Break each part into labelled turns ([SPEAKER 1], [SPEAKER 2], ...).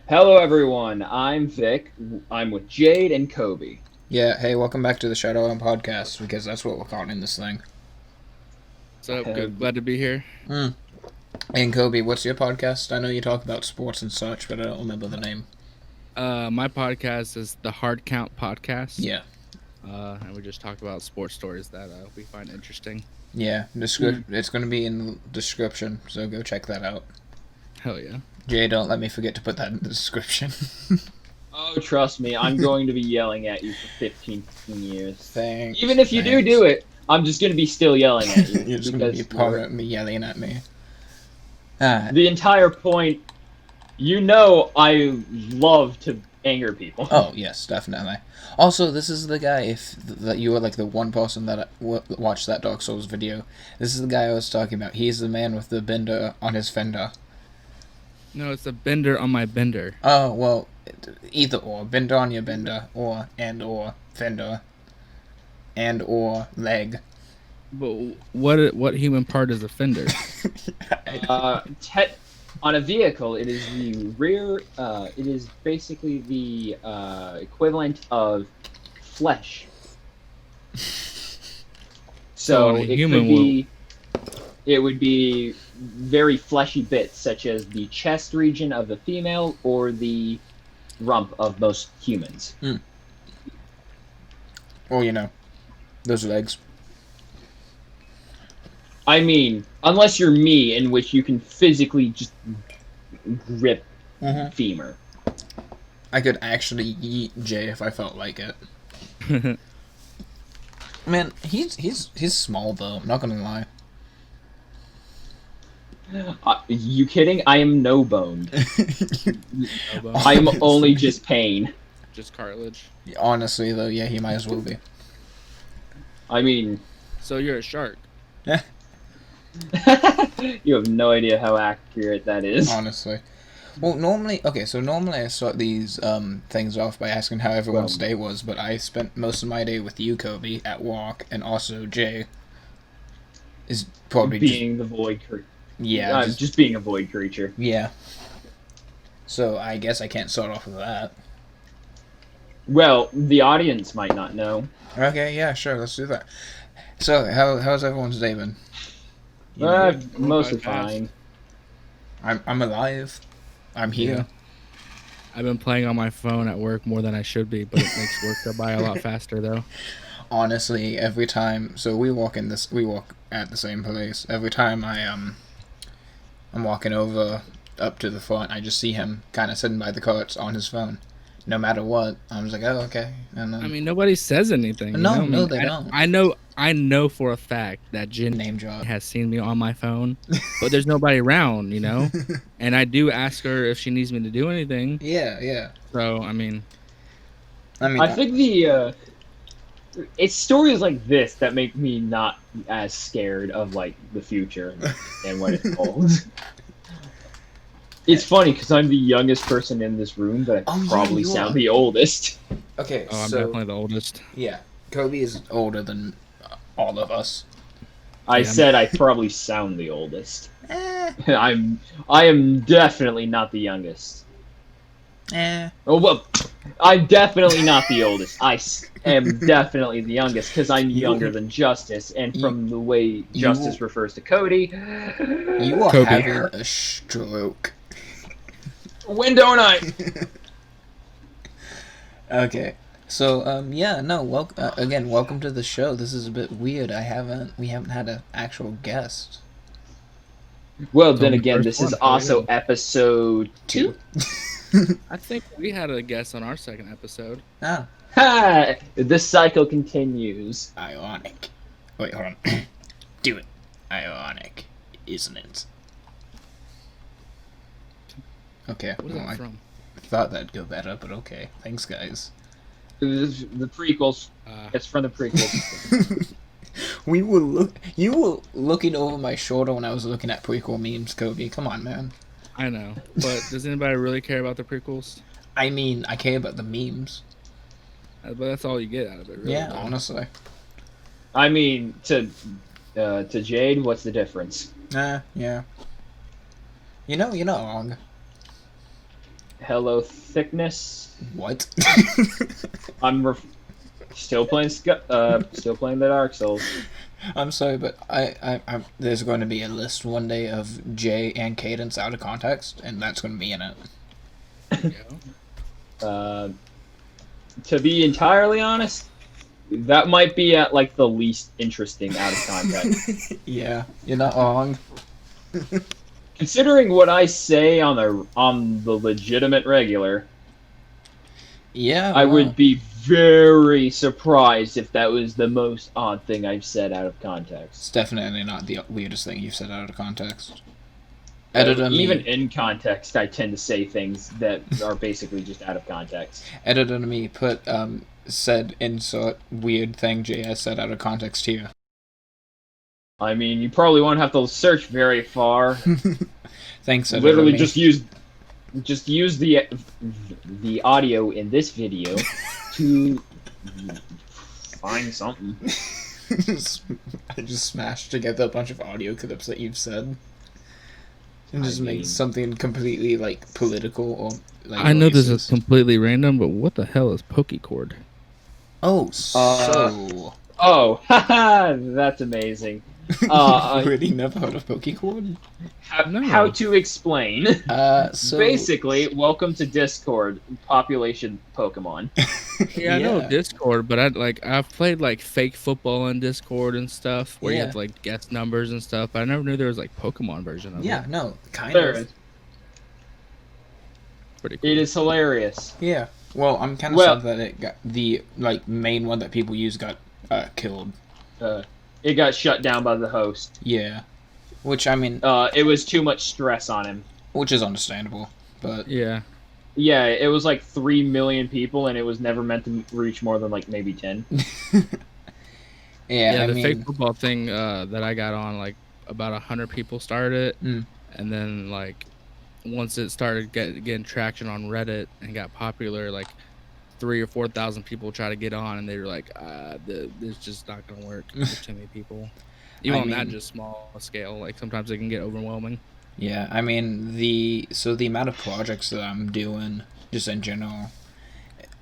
[SPEAKER 1] Hello, everyone. I'm Vic. I'm with Jade and Cobi.
[SPEAKER 2] Yeah, hey, welcome back to the Shadowland podcast, because that's what we're calling in this thing.
[SPEAKER 3] What's up?
[SPEAKER 1] Uh,
[SPEAKER 3] Good. Glad to be here.
[SPEAKER 2] Mm. And Kobe, what's your podcast? I know you talk about sports and such, but I don't remember the name.
[SPEAKER 3] My podcast is the Hard Count Podcast.
[SPEAKER 2] Yeah.
[SPEAKER 3] And we just talk about sports stories that we find interesting.
[SPEAKER 2] Yeah, it's going to be in the description, so go check that out.
[SPEAKER 3] Hell yeah.
[SPEAKER 2] Jay, don't let me forget to put that in the description.
[SPEAKER 1] oh, trust me, I'm going to be yelling at you for 15 years.
[SPEAKER 2] Thanks.
[SPEAKER 1] Even if you do it, I'm just going to be still yelling at you.
[SPEAKER 2] You're just going to be part of me yelling at me.
[SPEAKER 1] The entire point, I love to anger people.
[SPEAKER 2] Oh, yes, definitely. Also, this is the guy, if that you were like the one person that watched that Dark Souls video, this is the guy I was talking about. He's the man with the bender on his fender.
[SPEAKER 3] No, it's a bender on my bender.
[SPEAKER 2] Oh, well, either or. Bender on your bender, or fender, and or leg.
[SPEAKER 3] But what human part is a fender?
[SPEAKER 1] On a vehicle, it is the rear. It is basically the equivalent of flesh. So it would be very fleshy bits, such as the chest region of the female or the rump of most humans.
[SPEAKER 2] Or, those legs.
[SPEAKER 1] I mean, unless you're me, in which you can physically just grip femur.
[SPEAKER 2] I could actually eat Jay if I felt like it. Man, he's small though. I'm not gonna lie.
[SPEAKER 1] You kidding? I am no boned. I'm only just pain.
[SPEAKER 3] Just cartilage.
[SPEAKER 2] Honestly, though, yeah, he might as well be.
[SPEAKER 1] I mean,
[SPEAKER 3] so you're a shark.
[SPEAKER 2] Yeah.
[SPEAKER 1] You have no idea how accurate that is.
[SPEAKER 2] Honestly. Well, normally I start these things off by asking how everyone's day was, but I spent most of my day with you, Coby, at walk, and also Jay is probably
[SPEAKER 1] being the void creature.
[SPEAKER 2] Yeah,
[SPEAKER 1] just being a void creature.
[SPEAKER 2] Yeah. So I guess I can't start off with that.
[SPEAKER 1] Well, the audience might not know.
[SPEAKER 2] Okay, yeah, sure, let's do that. So, how's everyone's day been?
[SPEAKER 1] Mostly fine.
[SPEAKER 2] I'm alive. I'm here.
[SPEAKER 3] Yeah. I've been playing on my phone at work more than I should be, but it makes work go by a lot faster though.
[SPEAKER 2] Honestly, every time, so we walk at the same place. Every time I'm walking over up to the front, I just see him kind of sitting by the carts on his phone. No matter what, I was like, oh, okay. And then,
[SPEAKER 3] I mean, nobody says anything.
[SPEAKER 2] No,
[SPEAKER 3] you know?
[SPEAKER 2] they don't.
[SPEAKER 3] I know for a fact that Jen
[SPEAKER 2] name drop
[SPEAKER 3] has seen me on my phone, but there's nobody around, And I do ask her if she needs me to do anything.
[SPEAKER 2] Yeah.
[SPEAKER 3] So, I mean,
[SPEAKER 1] I think it's stories like this that make me not as scared of like the future and what it holds. It's funny because I'm the youngest person in this room, but I probably sound the oldest.
[SPEAKER 2] Okay,
[SPEAKER 3] I'm definitely the oldest.
[SPEAKER 2] Yeah, Kobe is older than all of us.
[SPEAKER 1] I said I probably sound the oldest. I am definitely not the youngest. Oh well, I'm definitely not the oldest. I am definitely the youngest because I'm younger than Justice, and from the way Justice refers to Cody,
[SPEAKER 2] you are having a stroke.
[SPEAKER 1] When don't I?
[SPEAKER 2] Okay. So, welcome to the show. This is a bit weird. We haven't had an actual guest.
[SPEAKER 1] Well, then again, this is also episode 2.
[SPEAKER 3] I think we had a guest on our second episode.
[SPEAKER 2] Ah.
[SPEAKER 1] Ha! The cycle continues.
[SPEAKER 2] Ironic. Wait, hold on. Do it. Ironic, isn't it? Okay.
[SPEAKER 3] What is that from?
[SPEAKER 2] I thought that'd go better, but okay. Thanks, guys.
[SPEAKER 1] The prequels. It's from the prequels.
[SPEAKER 2] You were looking over my shoulder when I was looking at prequel memes, Kobe. Come on, man.
[SPEAKER 3] I know, but does anybody really care about the prequels?
[SPEAKER 2] I mean, I care about the memes.
[SPEAKER 3] But that's all you get out of it, really.
[SPEAKER 2] Yeah, honestly.
[SPEAKER 1] I mean, to Jade, what's the difference?
[SPEAKER 2] Yeah. You're not wrong.
[SPEAKER 1] Hello Thickness.
[SPEAKER 2] What?
[SPEAKER 1] Still playing the Dark Souls.
[SPEAKER 2] I'm sorry, but I there's going to be a list one day of Jay and Cadence out of context, and that's going to be in it.
[SPEAKER 1] To be entirely honest, that might be at like the least interesting out of context.
[SPEAKER 2] Yeah, you're not wrong.
[SPEAKER 1] Considering what I say on the legitimate regular,
[SPEAKER 2] Yeah,
[SPEAKER 1] I
[SPEAKER 2] well,
[SPEAKER 1] would be very surprised if that was the most odd thing I've said out of
[SPEAKER 2] it's
[SPEAKER 1] context.
[SPEAKER 2] definitely not the weirdest thing you've said out of context.
[SPEAKER 1] Even in context, I tend to say things that are basically just out of context.
[SPEAKER 2] Editor me put said insert weird thing Jay has said out of context here.
[SPEAKER 1] I mean, you probably won't have to search very far.
[SPEAKER 2] Thanks, editor.
[SPEAKER 1] Literally, just use the audio in this video to find something.
[SPEAKER 2] I just smashed together a bunch of audio clips that you've said, and just make something completely like political or. Like,
[SPEAKER 3] I know this is completely random, but what the hell is Pokecord?
[SPEAKER 2] Oh, so.
[SPEAKER 1] Oh, haha, that's amazing.
[SPEAKER 2] Really never heard of Pokecord?
[SPEAKER 1] How to explain?
[SPEAKER 2] So
[SPEAKER 1] basically, welcome to Discord, population Pokemon.
[SPEAKER 3] Yeah, I know Discord, but I've played like fake football on Discord and stuff where you have to like guess numbers and stuff. I never knew there was like Pokemon version of it.
[SPEAKER 2] Yeah, no, kind of.
[SPEAKER 3] Pretty cool.
[SPEAKER 1] It is hilarious.
[SPEAKER 2] Yeah. Well, I'm kind of sad that it got the main one that people use got killed.
[SPEAKER 1] It got shut down by the host.
[SPEAKER 2] Yeah. Which, I mean...
[SPEAKER 1] it was too much stress on him.
[SPEAKER 2] Which is understandable, but...
[SPEAKER 3] Yeah.
[SPEAKER 1] Yeah, it was like 3 million people, and it was never meant to reach more than like maybe 10.
[SPEAKER 3] Yeah, the fake football thing that I got on, like, about 100 people started it, and then, like, once it started getting traction on Reddit and got popular, like, 3,000 or 4,000 people try to get on, and they were like, "This just not gonna work. There's too many people." Even on that just small scale, like sometimes it can get overwhelming.
[SPEAKER 2] Yeah, I mean the amount of projects that I'm doing, just in general,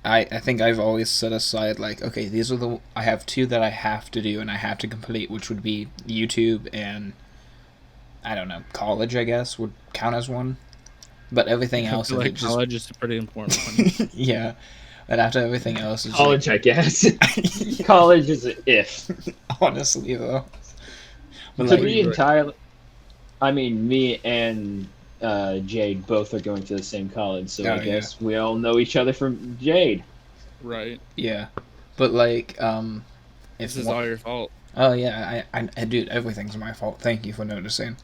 [SPEAKER 2] I think I've always set aside like, okay, these are I have 2 that I have to do and I have to complete, which would be YouTube and I don't know, college I guess would count as one, but everything else
[SPEAKER 3] I feel like college is a pretty important one.
[SPEAKER 2] Yeah. And after everything else is
[SPEAKER 1] college, I guess. College is an if.
[SPEAKER 2] Honestly, though.
[SPEAKER 1] But to be entirely, I mean, me and Jade both are going to the same college, so I guess we all know each other from Jade.
[SPEAKER 3] Right.
[SPEAKER 2] Yeah, but like,
[SPEAKER 3] this is all your fault.
[SPEAKER 2] Oh yeah, I dude, everything's my fault. Thank you for noticing.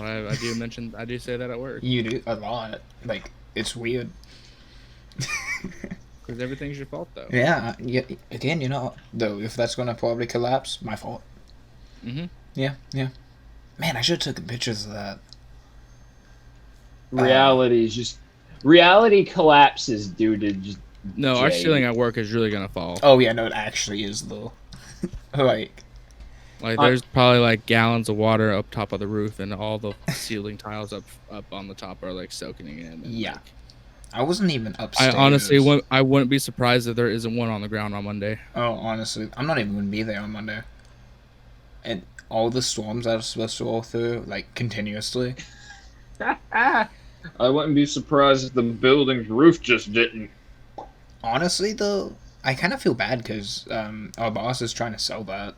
[SPEAKER 3] Well, I do say that at work.
[SPEAKER 2] You do a lot. Like, it's weird.
[SPEAKER 3] Because everything's your fault, though.
[SPEAKER 2] Yeah. Again, you know, though, if that's gonna probably collapse, my fault. Yeah. Man, I should have taken pictures of that.
[SPEAKER 1] Reality collapses due to just.
[SPEAKER 3] No, our ceiling at work is really gonna fall.
[SPEAKER 2] Oh yeah, no, it actually is though. Like
[SPEAKER 3] there's probably like gallons of water up top of the roof, and all the ceiling tiles up on the top are like soaking in. And,
[SPEAKER 2] yeah. I wasn't even upstairs.
[SPEAKER 3] I honestly wouldn't be surprised if there isn't one on the ground on Monday.
[SPEAKER 2] Oh, honestly, I'm not even going to be there on Monday. And all the storms that are supposed to roll through, like, continuously.
[SPEAKER 1] I wouldn't be surprised if the building's roof just didn't.
[SPEAKER 2] Honestly, though, I kind of feel bad because our boss is trying to sell that.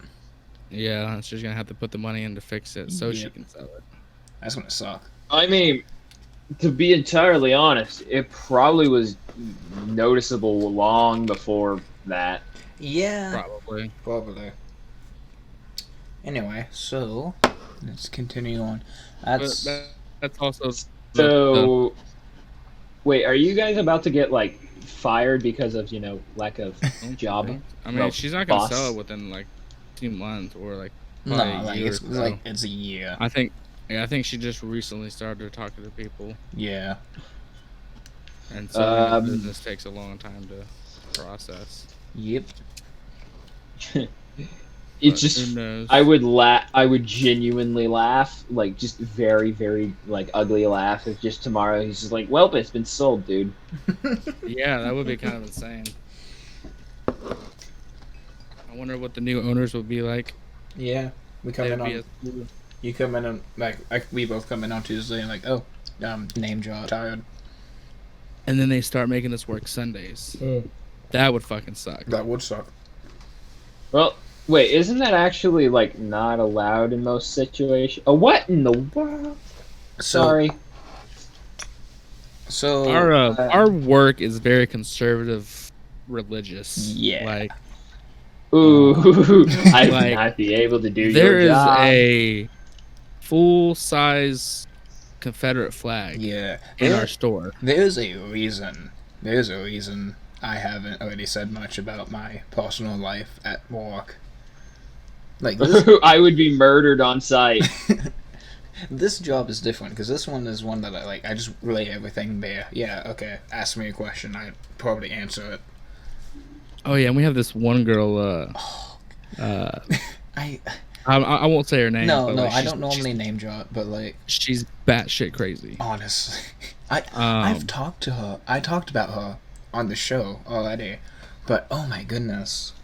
[SPEAKER 3] Yeah, she's going to have to put the money in to fix it so she can sell it.
[SPEAKER 2] That's going to suck.
[SPEAKER 1] I mean... To be entirely honest, it probably was noticeable long before that.
[SPEAKER 2] Yeah.
[SPEAKER 3] Probably.
[SPEAKER 2] Anyway, so let's continue on. That's
[SPEAKER 3] also.
[SPEAKER 1] So, wait, are you guys about to get like fired because of lack of job?
[SPEAKER 3] I mean, she's not gonna sell it within like 2 months or like.
[SPEAKER 2] No, like it's a year.
[SPEAKER 3] I think she just recently started talking to people.
[SPEAKER 2] Yeah.
[SPEAKER 3] And so business takes a long time to process.
[SPEAKER 2] Yep.
[SPEAKER 1] It's just I would genuinely laugh, like just very, very like ugly laugh if just tomorrow he's just like, "Well, it's been sold, dude."
[SPEAKER 3] Yeah, that would be kind of insane. I wonder what the new owners would be like.
[SPEAKER 2] Yeah, we come in on. You come in on like we both come in on Tuesday and like, oh, name drop, tired.
[SPEAKER 3] And then they start making us work Sundays. That would fucking suck.
[SPEAKER 2] That would suck.
[SPEAKER 1] Well, wait, isn't that actually like not allowed in most situations? Oh, what in the world? Sorry.
[SPEAKER 2] So
[SPEAKER 3] our work is very conservative, religious.
[SPEAKER 2] Yeah.
[SPEAKER 3] Like,
[SPEAKER 1] ooh, I would not be able to do your job.
[SPEAKER 3] There is a full-size Confederate flag. In our store.
[SPEAKER 2] There's a reason. I haven't already said much about my personal life at work. Like this,
[SPEAKER 1] I would be murdered on site.
[SPEAKER 2] This job is different because this one is one that I just relay everything there. Yeah, okay. Ask me a question, I probably answer it.
[SPEAKER 3] Oh yeah, and we have this one girl. I won't say her name.
[SPEAKER 2] No, I don't normally name drop, but like
[SPEAKER 3] she's batshit crazy.
[SPEAKER 2] Honestly, I've talked to her. I talked about her on the show already, but oh my goodness.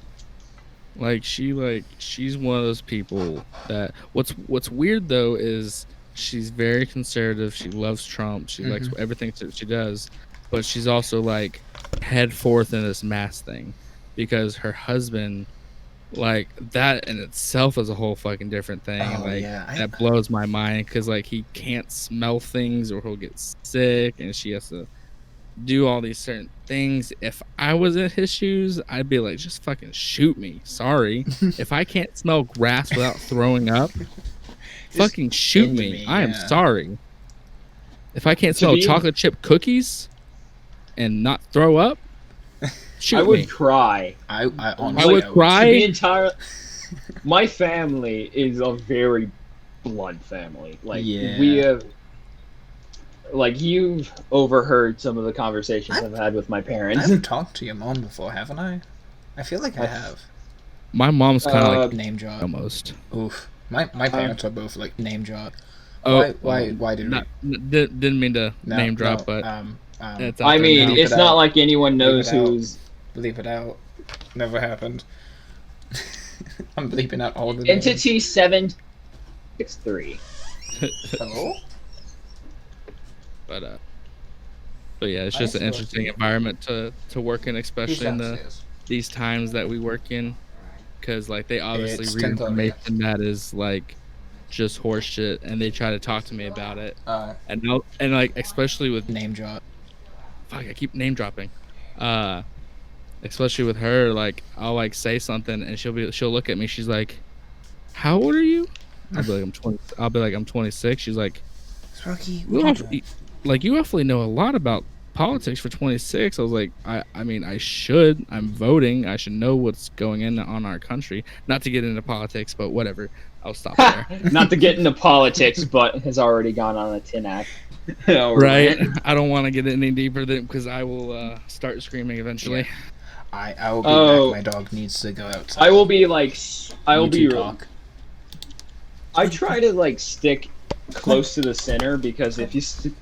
[SPEAKER 3] Like she's one of those people that what's weird though is she's very conservative. She loves Trump. She likes everything that she does, but she's also like head forth in this mask thing because her husband, like that in itself is a whole fucking different thing. That blows my mind because like he can't smell things or he'll get sick, and she has to do all these certain things. If I was in his shoes, I'd be like, just fucking shoot me. Sorry. If I can't smell grass without throwing up, fucking shoot me. I am sorry. If I can't smell chocolate chip cookies and not throw up, shoot me.
[SPEAKER 1] I would cry.
[SPEAKER 2] I
[SPEAKER 3] would cry.
[SPEAKER 1] My family is a very blunt family. Like we have. Like, you've overheard some of the conversations I've had with my parents.
[SPEAKER 2] I've talked to your mom before, haven't I? I feel like I have.
[SPEAKER 3] My mom's kind of like
[SPEAKER 2] name drop.
[SPEAKER 3] Almost.
[SPEAKER 2] Oof. My parents are both like name drop.
[SPEAKER 3] Oh,
[SPEAKER 2] why did we?
[SPEAKER 3] Didn't mean to name drop, but
[SPEAKER 1] I mean, it's not like anyone knows who's.
[SPEAKER 2] Bleep it out. Never happened. I'm bleeping out all the
[SPEAKER 1] Entity 763.
[SPEAKER 2] Hello?
[SPEAKER 3] But yeah, it's just an interesting environment to work in, especially in these times that we work in, because like they obviously read information that is like just horseshit, and they try to talk to me about it, and like especially with
[SPEAKER 2] name drop.
[SPEAKER 3] Fuck, I keep name dropping. Especially with her, like I'll like say something and she'll look at me. She's like, "How old are you?" I'll be like, "I'm 20." I'll be like, "I'm 26." She's like, "Like you roughly know a lot about politics for 26." I was like, I mean, I should. I'm voting. I should know what's going on our country. Not to get into politics, but whatever. I'll stop there.
[SPEAKER 1] Not to get into politics, but has already gone on a 10 act.
[SPEAKER 3] Right. I don't want to get any deeper because I will start screaming eventually.
[SPEAKER 2] Yeah. I will be back. My dog needs to go outside.
[SPEAKER 1] I will be like. I will be. Talk. I try to like stick close to the center because if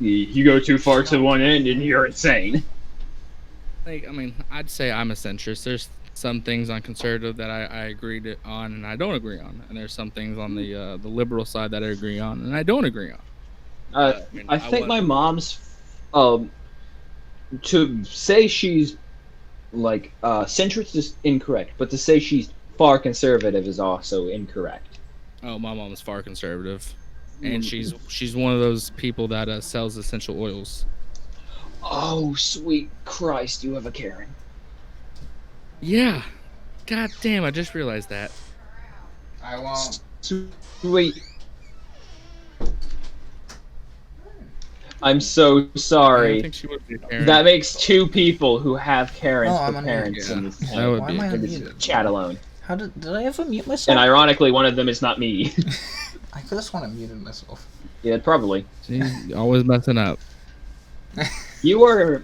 [SPEAKER 1] you go too far to one end and you're insane.
[SPEAKER 3] Like, I mean, I'd say I'm a centrist. There's some things on conservative that I agree on and I don't agree on, and there's some things on the liberal side that I agree on and I don't agree on.
[SPEAKER 1] I think my mom's to say she's like centrist is incorrect, but to say she's far conservative is also incorrect.
[SPEAKER 3] Oh, my mom is far conservative. And she's one of those people that sells essential oils.
[SPEAKER 1] Oh, sweet Christ, you have a Karen.
[SPEAKER 3] Yeah. God damn, I just realized that.
[SPEAKER 2] I won't.
[SPEAKER 1] Sweet. I'm so sorry.
[SPEAKER 3] I don't think she would be a Karen.
[SPEAKER 1] That makes two people who have Karens for parents in this,
[SPEAKER 3] that would be
[SPEAKER 1] in this chat alone.
[SPEAKER 2] How did I ever mute myself?
[SPEAKER 1] And ironically, one of them is not me.
[SPEAKER 2] I just want to mute myself.
[SPEAKER 1] Yeah, probably.
[SPEAKER 3] She's always messing up.
[SPEAKER 1] You are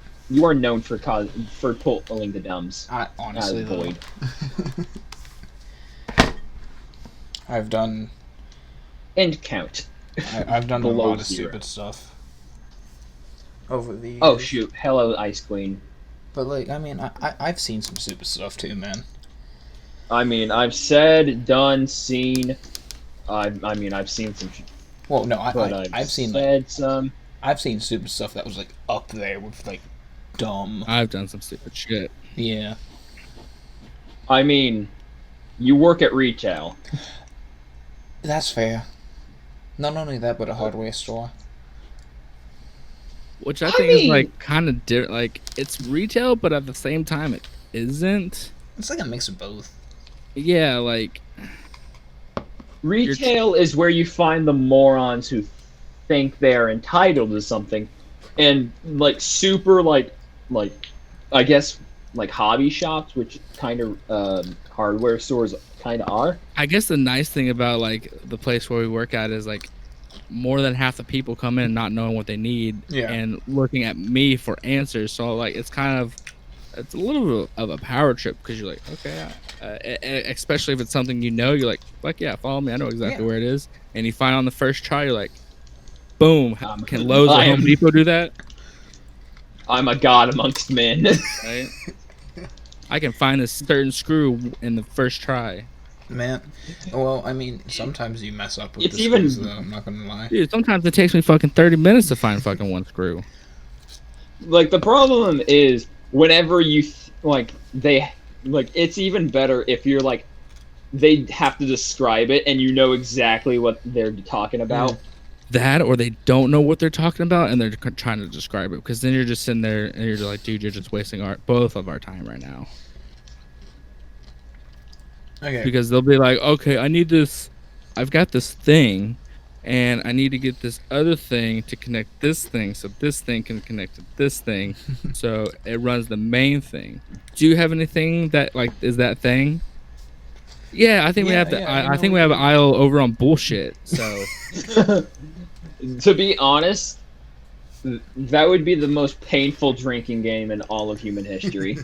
[SPEAKER 1] known for pulling the dumbs.
[SPEAKER 2] Honestly,
[SPEAKER 1] void.
[SPEAKER 2] I've done...
[SPEAKER 1] And count.
[SPEAKER 2] I've done a
[SPEAKER 1] Below
[SPEAKER 2] lot of
[SPEAKER 1] 0.
[SPEAKER 2] stupid stuff over the years.
[SPEAKER 1] Oh, shoot. Hello, Ice Queen.
[SPEAKER 2] But, like, I mean, I've seen some stupid stuff, too, man.
[SPEAKER 1] I mean, I've said, done, seen... I mean, I've seen some...
[SPEAKER 2] Well, no, I've seen, like...
[SPEAKER 1] some...
[SPEAKER 2] I've seen stupid stuff that was, like, up there with, like, dumb.
[SPEAKER 3] I've done some stupid shit.
[SPEAKER 2] Yeah.
[SPEAKER 1] I mean, you work at retail.
[SPEAKER 2] That's fair. Not only that, but a hardware store.
[SPEAKER 3] Which I think is, like, kind of different. Like, it's retail, but at the same time, it isn't.
[SPEAKER 2] It's like a mix of both.
[SPEAKER 3] Yeah, like...
[SPEAKER 1] Retail is where you find the morons who think they're entitled to something. And, like, super, like, I guess, like, hobby shops, which kind of, hardware stores kind of are.
[SPEAKER 3] I guess the nice thing about, like, the place where we work at is, like, more than half the people come in not knowing what they need and looking at me for answers. So, like, it's kind of, it's a little bit of a power trip because you're like, okay, especially if it's something you know, you're like, yeah, follow me. I know exactly where it is. And you find on the first try, you're like, boom, can Lowe's or Home Depot do that?
[SPEAKER 1] I'm a god amongst men.
[SPEAKER 3] Right? I can find this certain screw in the first try.
[SPEAKER 2] Man, well, I mean, sometimes you mess up with
[SPEAKER 1] It's
[SPEAKER 2] the
[SPEAKER 1] even...
[SPEAKER 2] screws, though, I'm not gonna lie.
[SPEAKER 3] Dude, sometimes it takes me fucking 30 minutes to find fucking one screw.
[SPEAKER 1] Like, the problem is, whenever you, it's even better if you're, like, they have to describe it and you know exactly what they're talking about.
[SPEAKER 3] That, or they don't know what they're talking about and they're trying to describe it, because then you're just sitting there and you're just like, dude, you're just wasting both of our time right now.
[SPEAKER 2] Okay.
[SPEAKER 3] Because they'll be like, okay, I need this, I've got this thing, and I need to get this other thing to connect this thing, so this thing can connect to this thing, so it runs the main thing. Do you have anything that, like, is that thing? Yeah, I think we have the. I think we have an aisle over on bullshit. So,
[SPEAKER 1] to be honest, that would be the most painful drinking game in all of human history.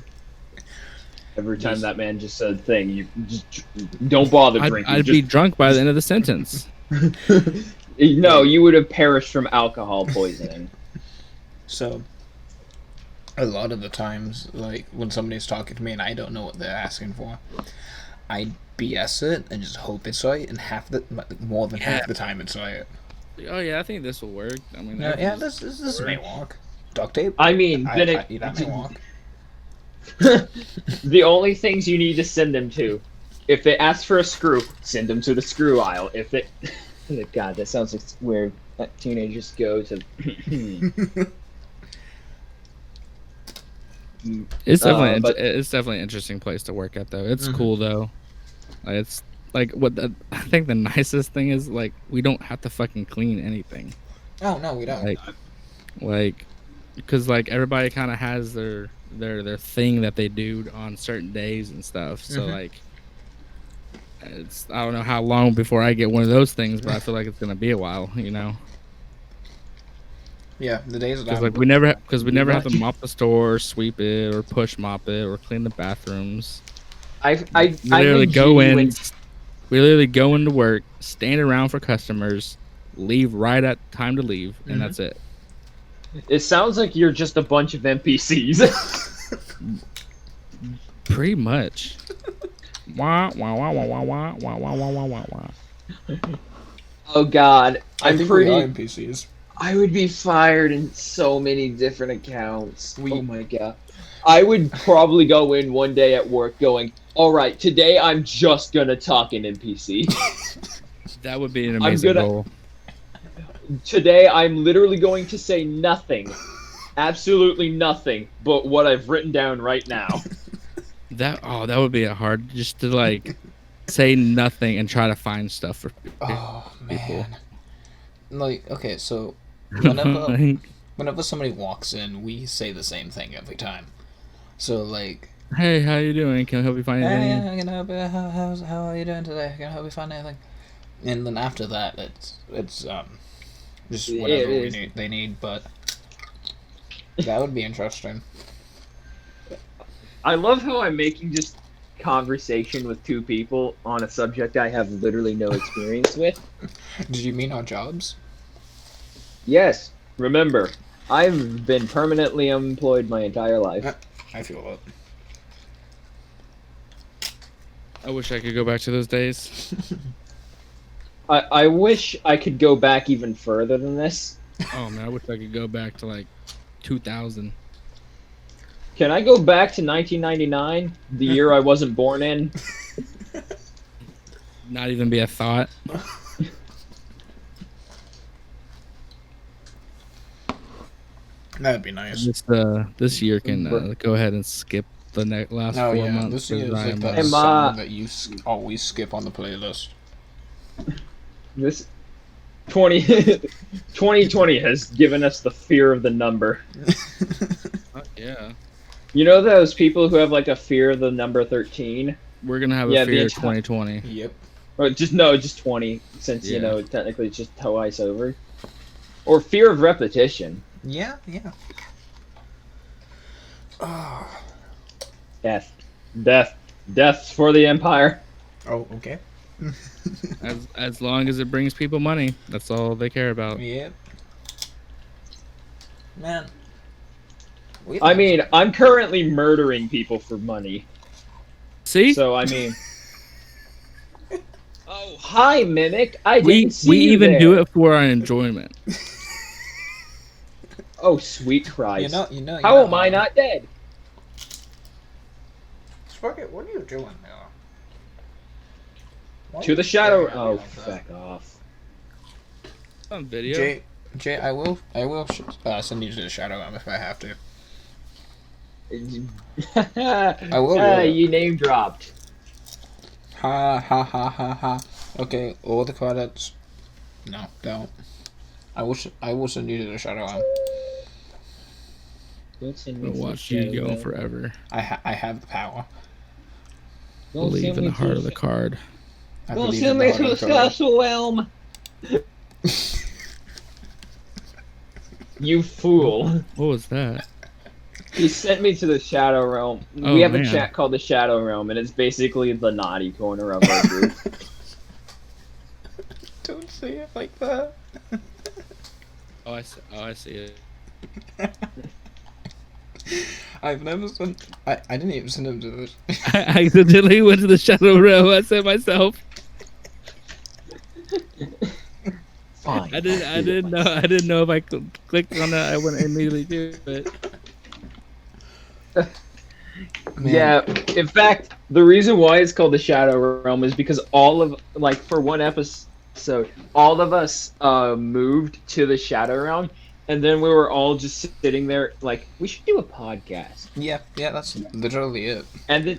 [SPEAKER 1] Every time that man just said thing, you just don't bother drinking.
[SPEAKER 3] I'd be drunk by the end of the sentence.
[SPEAKER 1] No, you would have perished from alcohol poisoning.
[SPEAKER 2] So, a lot of the times, like, when somebody's talking to me and I don't know what they're asking for, I BS it and just hope it's right, and more than half the time it's right.
[SPEAKER 3] Oh yeah, I think this will work. I mean,
[SPEAKER 2] this may work. Duct tape?
[SPEAKER 1] I mean,
[SPEAKER 2] that may work.
[SPEAKER 1] The only things you need to send them to, if they ask for a screw, send them to the screw aisle. If they, God, that sounds like where teenagers go to.
[SPEAKER 3] It's definitely an interesting place to work at, though. It's cool though. Like, it's like I think the nicest thing is, like, we don't have to fucking clean anything.
[SPEAKER 2] Oh no, we don't.
[SPEAKER 3] Like, because, like, everybody kind of has their thing that they do on certain days and stuff. So like, I don't know how long before I get one of those things, but I feel like it's gonna be a while, you know.
[SPEAKER 2] Yeah, the days
[SPEAKER 3] because, like, we never have to mop the store, or sweep it, or push mop it, or clean the bathrooms. We literally go into work, stand around for customers, leave right at time to leave, and that's it.
[SPEAKER 1] It sounds like you're just a bunch of NPCs.
[SPEAKER 3] Pretty much. Wah, wah, wah, wah, wah, wah, wah, wah, wah, wah, wah.
[SPEAKER 1] Oh God,
[SPEAKER 2] I think we are NPCs.
[SPEAKER 1] I would be fired in so many different accounts. Oh my God. I would probably go in one day at work going, all right, today I'm just gonna talk in NPC.
[SPEAKER 3] That would be an amazing goal.
[SPEAKER 1] Today I'm literally going to say nothing. Absolutely nothing but what I've written down right now.
[SPEAKER 3] That would be hard, just to, like, say nothing and try to find stuff for people.
[SPEAKER 2] Oh man. Like, okay, so whenever somebody walks in, we say the same thing every time. So, like,
[SPEAKER 3] hey, how you doing? Can I help you find anything?
[SPEAKER 2] Hey, I can help you. How are you doing today? Can I help you find anything? And then after that, it's just whatever they need. But that would be interesting.
[SPEAKER 1] I love how I'm making just conversation with two people on a subject I have literally no experience with.
[SPEAKER 2] Did you mean our jobs?
[SPEAKER 1] Yes. Remember, I've been permanently unemployed my entire life.
[SPEAKER 2] I feel that.
[SPEAKER 3] I wish I could go back to those days.
[SPEAKER 1] I wish I could go back even further than this.
[SPEAKER 3] Oh man, I wish I could go back to like 2000.
[SPEAKER 1] Can I go back to 1999, the year I wasn't born in?
[SPEAKER 3] Not even be a thought.
[SPEAKER 2] That'd be nice.
[SPEAKER 3] This year can go ahead and skip the last 4 months.
[SPEAKER 2] This year is like that
[SPEAKER 1] Hey,
[SPEAKER 2] song that you always skip on the playlist.
[SPEAKER 1] This 2020 has given us the fear of the number.
[SPEAKER 3] Yeah.
[SPEAKER 1] You know those people who have like a fear of the number 13?
[SPEAKER 3] We're gonna have a fear of 2020.
[SPEAKER 2] Yep.
[SPEAKER 1] Or just 20, since you know technically it's just twice over. Or fear of repetition.
[SPEAKER 2] Yeah.
[SPEAKER 1] Death for the Empire.
[SPEAKER 2] Oh, okay.
[SPEAKER 3] As long as it brings people money, that's all they care about.
[SPEAKER 2] Yep. Man.
[SPEAKER 1] I mean, I'm currently murdering people for money.
[SPEAKER 3] See?
[SPEAKER 1] So I mean. Oh, hi, Mimic. I didn't see
[SPEAKER 3] we
[SPEAKER 1] you
[SPEAKER 3] even
[SPEAKER 1] there.
[SPEAKER 3] do it for our enjoyment.
[SPEAKER 1] Oh, sweet Christ!
[SPEAKER 2] How
[SPEAKER 1] am I not dead?
[SPEAKER 2] Sprocket, what are you doing now?
[SPEAKER 1] To the shadow. Oh, feck off.
[SPEAKER 3] On video.
[SPEAKER 2] Jay, I will send you to the shadow realm if I have to. I will.
[SPEAKER 1] You name dropped.
[SPEAKER 2] Ha. Okay, all the credits. No, don't. I will send you to the shadow realm.
[SPEAKER 3] I'll watch you go forever.
[SPEAKER 2] I have the power.
[SPEAKER 3] Believe in the heart of the card.
[SPEAKER 1] Don't send me to the shadow realm. You fool.
[SPEAKER 3] What was that?
[SPEAKER 1] He sent me to the Shadow Realm.
[SPEAKER 3] Oh,
[SPEAKER 1] we have
[SPEAKER 3] man.
[SPEAKER 1] a chat called the Shadow Realm, and it's basically the naughty corner of our group.
[SPEAKER 2] Don't say it like that.
[SPEAKER 3] Oh, I see it.
[SPEAKER 2] I've never sent. I didn't even send him to this.
[SPEAKER 3] I accidentally went to the shadow realm. I said myself.
[SPEAKER 1] Fine.
[SPEAKER 3] I didn't know if I clicked on that. I wouldn't immediately do it.
[SPEAKER 1] Yeah, in fact, the reason why it's called the Shadow Realm is because for one episode, all of us moved to the Shadow Realm, and then we were all just sitting there like, we should do a podcast.
[SPEAKER 2] Yeah, that's literally it.
[SPEAKER 1] And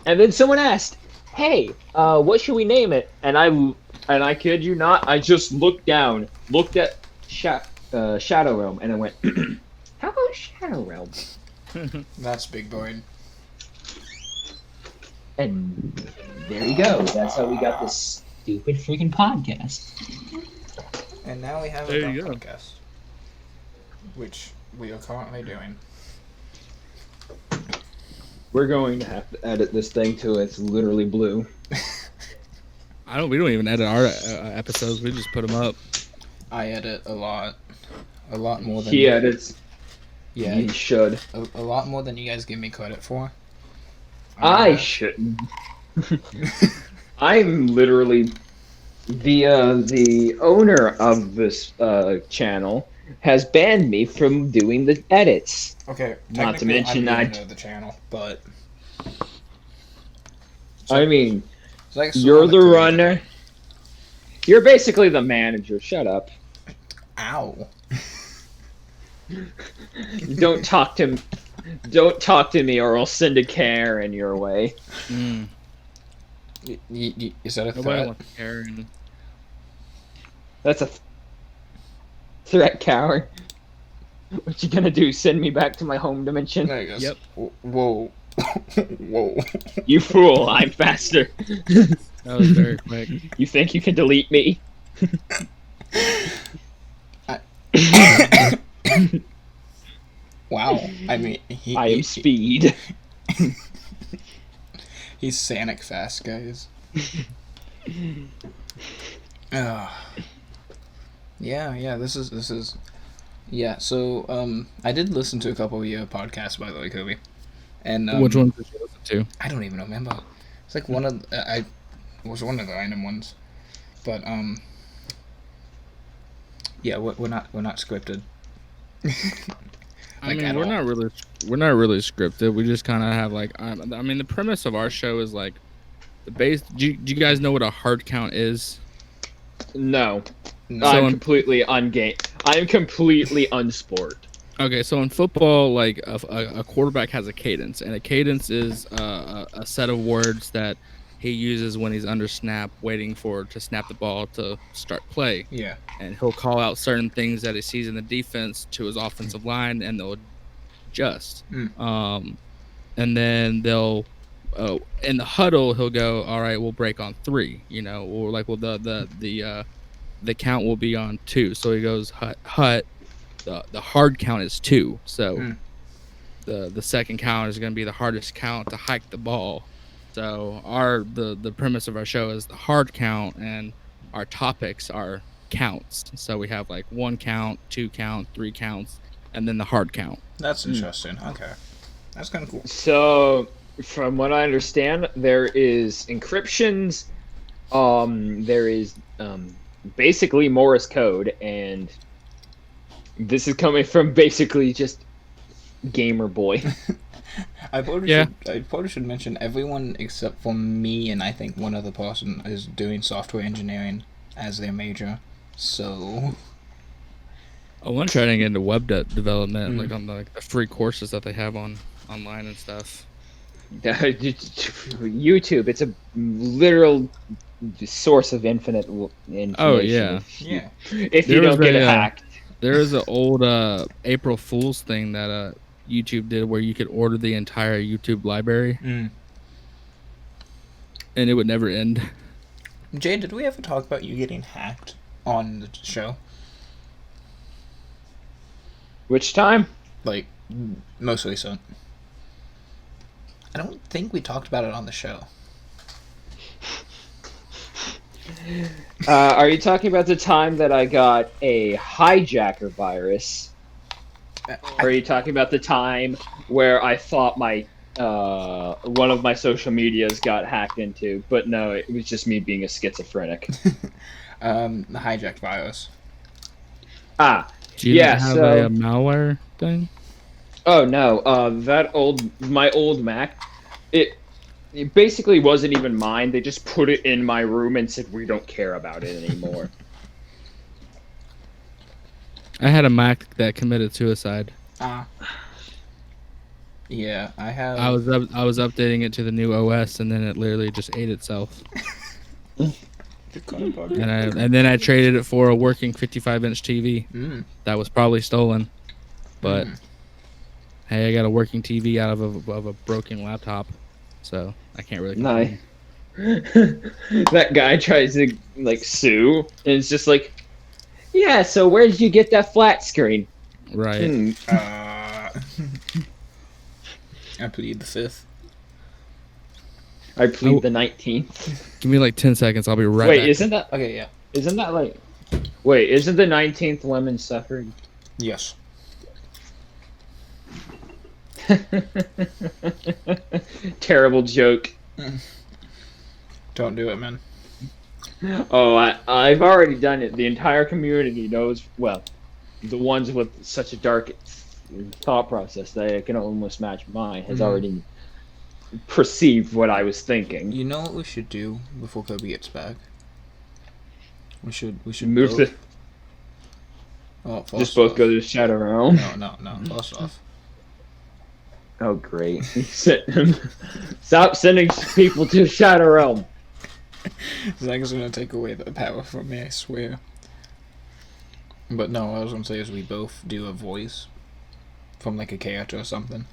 [SPEAKER 1] then someone asked, hey, what should we name it? And I kid you not, I just looked at Shadow Realm, and I went, how about Shadow Realm?
[SPEAKER 2] That's big boy.
[SPEAKER 1] And there you go. That's how we got this stupid freaking podcast.
[SPEAKER 2] And now we have
[SPEAKER 3] There
[SPEAKER 2] a
[SPEAKER 3] you go.
[SPEAKER 2] podcast, which we are currently doing.
[SPEAKER 1] We're going to have to edit this thing till it's literally blue.
[SPEAKER 3] We don't even edit our episodes. We just put them up.
[SPEAKER 2] I edit a lot more than
[SPEAKER 1] He edits.
[SPEAKER 2] Yeah,
[SPEAKER 1] He should.
[SPEAKER 2] a lot more than you guys give me credit for.
[SPEAKER 1] I shouldn't. I'm literally the owner of this channel has banned me from doing the edits.
[SPEAKER 2] Okay,
[SPEAKER 1] Not to mention
[SPEAKER 2] I'm the owner of the channel, but
[SPEAKER 1] I mean,
[SPEAKER 2] it's like
[SPEAKER 1] you're the
[SPEAKER 2] someone that
[SPEAKER 1] runner. You're basically the manager. Shut up.
[SPEAKER 2] Ow.
[SPEAKER 1] Don't talk to me, or I'll send a Karen your way.
[SPEAKER 3] Mm.
[SPEAKER 2] Is that a
[SPEAKER 3] Nobody
[SPEAKER 2] threat?
[SPEAKER 3] wants Karen.
[SPEAKER 1] That's a threat, Karen. What you gonna do? Send me back to my home dimension?
[SPEAKER 2] There you go.
[SPEAKER 3] Yep.
[SPEAKER 2] Whoa. Whoa.
[SPEAKER 1] You fool! I'm faster.
[SPEAKER 3] That was very quick.
[SPEAKER 1] You think you can delete me?
[SPEAKER 2] Wow. I mean,
[SPEAKER 1] I am speed.
[SPEAKER 2] He's Sonic fast, guys. Yeah, this is yeah, so I did listen to a couple of your podcasts, by the way, Cobi. And
[SPEAKER 3] Which one did you listen to?
[SPEAKER 2] I don't even remember. It's like one of I was one of the random ones. But yeah, we're not scripted.
[SPEAKER 3] I mean, we're not really scripted. We just kind of have like I mean, the premise of our show is like the base. Do you guys know what a hard count is?
[SPEAKER 1] No. I'm completely ungame. I'm completely unsport.
[SPEAKER 3] Okay, so in football, like a quarterback has a cadence, and a cadence is a set of words that he uses when he's under snap, waiting to snap the ball to start play.
[SPEAKER 2] Yeah.
[SPEAKER 3] And he'll call out certain things that he sees in the defense to his offensive line, and they'll adjust. And then they'll in the huddle he'll go, all right, we'll break on 3, or like, well, the count will be on 2. So he goes hut. The hard count is 2. So the second count is going to be the hardest count to hike the ball. So the premise of our show is the hard count, and our topics are counts. So we have like 1 count, 2 count, 3 counts, and then the hard count.
[SPEAKER 2] That's interesting. Okay, that's kind of cool.
[SPEAKER 1] So from what I understand, there is encryptions. There is basically Morse code, and this is coming from basically just Gamer Boy.
[SPEAKER 2] I probably should mention everyone except for me and I think one other person is doing software engineering as their major. So
[SPEAKER 3] I want to try to get into web development, like on the free courses that they have online and stuff.
[SPEAKER 1] YouTube, it's a literal source of infinite information.
[SPEAKER 3] Oh yeah.
[SPEAKER 1] If you don't get hacked.
[SPEAKER 3] There is an old April Fool's thing that YouTube did where you could order the entire YouTube library, and it would never end.
[SPEAKER 2] Jay, did we ever talk about you getting hacked on the show?
[SPEAKER 1] Which time?
[SPEAKER 2] Like, most recent. I don't think we talked about it on the show.
[SPEAKER 1] Are you talking about the time that I got a hijacker virus? Or are you talking about the time where I thought my one of my social medias got hacked into? But no, it was just me being a schizophrenic.
[SPEAKER 2] The hijacked virus.
[SPEAKER 3] Do you have a malware thing?
[SPEAKER 1] Oh no, my old Mac, it basically wasn't even mine. They just put it in my room and said we don't care about it anymore.
[SPEAKER 3] I had a Mac that committed suicide.
[SPEAKER 2] Yeah, I have.
[SPEAKER 3] I was updating it to the new OS, and then it literally just ate itself. and then I traded it for a working 55-inch TV. That was probably stolen, but hey, I got a working TV out of a broken laptop, so I can't really complain.
[SPEAKER 1] That guy tries to like sue, and it's just like, yeah. So where did you get that flat screen?
[SPEAKER 3] Right.
[SPEAKER 2] I plead the 5th.
[SPEAKER 1] I plead the 19th.
[SPEAKER 3] Give me like 10 seconds. I'll be right back.
[SPEAKER 1] Wait, isn't that
[SPEAKER 2] okay? Yeah.
[SPEAKER 1] Isn't that like? Wait, isn't the 19th lemon suffering?
[SPEAKER 2] Yes.
[SPEAKER 1] Terrible joke.
[SPEAKER 2] Don't do it, man.
[SPEAKER 1] Oh, I've already done it. The entire community knows. Well, the ones with such a dark thought process that it can almost match mine has already perceived what I was thinking.
[SPEAKER 2] You know what we should do before Cobi gets back? We should
[SPEAKER 1] move
[SPEAKER 2] both...
[SPEAKER 1] just both go to the Shadow Realm.
[SPEAKER 2] No. First off.
[SPEAKER 1] Oh great! Stop sending people to Shadow Realm.
[SPEAKER 2] Zach's gonna take away the power from me, I swear. But no, what I was gonna say is we both do a voice from like a character or something.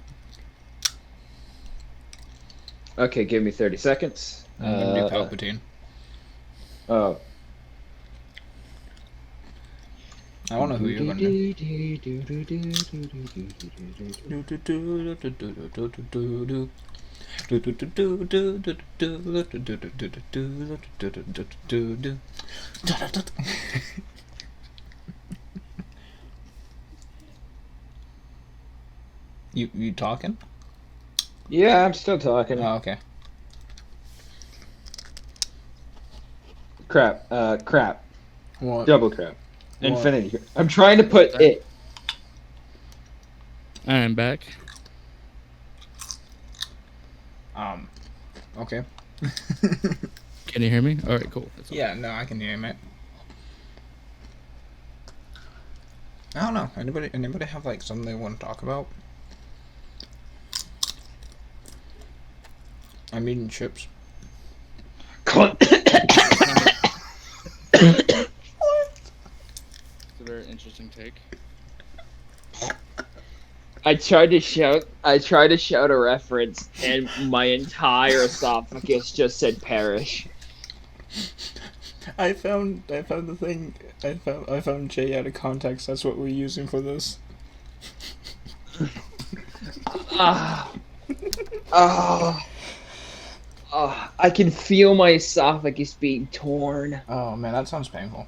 [SPEAKER 1] Okay, give me 30 seconds.
[SPEAKER 2] I'm gonna do Palpatine.
[SPEAKER 1] Oh.
[SPEAKER 2] I don't know who you're gonna do. You talking?
[SPEAKER 1] Yeah, I'm still talking.
[SPEAKER 2] Oh, okay.
[SPEAKER 1] Crap. Crap.
[SPEAKER 2] What?
[SPEAKER 1] Double crap.
[SPEAKER 2] What?
[SPEAKER 1] Infinity. I'm trying to put it.
[SPEAKER 3] I am back.
[SPEAKER 2] Okay.
[SPEAKER 3] Can you hear me? All right, cool.
[SPEAKER 2] Yeah, no, I can hear you, mate. I don't know. Anybody have like something they want to talk about? I'm eating chips.
[SPEAKER 3] What? It's a very interesting take.
[SPEAKER 1] I tried to shout a reference, and my entire esophagus just said perish.
[SPEAKER 2] I found the thing. I found Jay out of context. That's what we're using for this.
[SPEAKER 1] I can feel my esophagus being torn.
[SPEAKER 2] Oh man, that sounds painful.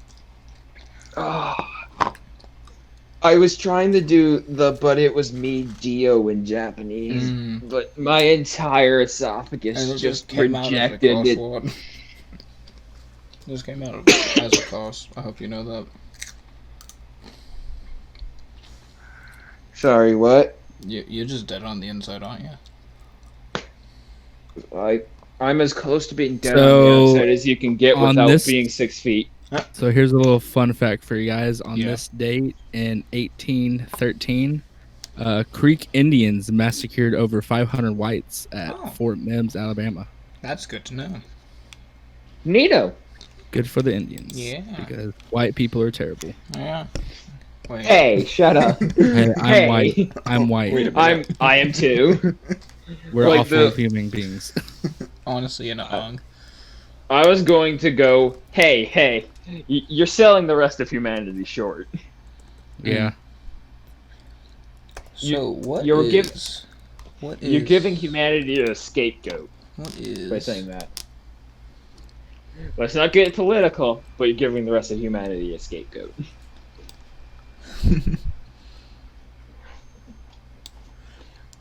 [SPEAKER 1] I was trying to do but it was me Dio in Japanese, but my entire esophagus just rejected it.
[SPEAKER 2] Just came out as a course. I hope you know that.
[SPEAKER 1] Sorry, what?
[SPEAKER 2] You're just dead on the inside, aren't you?
[SPEAKER 1] I'm as close to being dead on the outside as you can get without being 6 feet.
[SPEAKER 3] So here's a little fun fact for you guys. On this date in 1813, Creek Indians massacred over 500 whites at Fort Mims, Alabama.
[SPEAKER 2] That's good to know.
[SPEAKER 1] Neato.
[SPEAKER 3] Good for the Indians.
[SPEAKER 2] Yeah.
[SPEAKER 3] Because white people are terrible.
[SPEAKER 2] Yeah. Wait.
[SPEAKER 1] Hey, shut up.
[SPEAKER 3] Hey, I'm white. I'm white.
[SPEAKER 1] I am too.
[SPEAKER 3] We're awful human beings.
[SPEAKER 2] Honestly, you're not wrong.
[SPEAKER 1] I was going to go, hey, you're selling the rest of humanity short.
[SPEAKER 3] Yeah.
[SPEAKER 2] So
[SPEAKER 1] you're giving humanity a scapegoat.
[SPEAKER 2] What is
[SPEAKER 1] by saying that? Let's not get political, but you're giving the rest of humanity a scapegoat.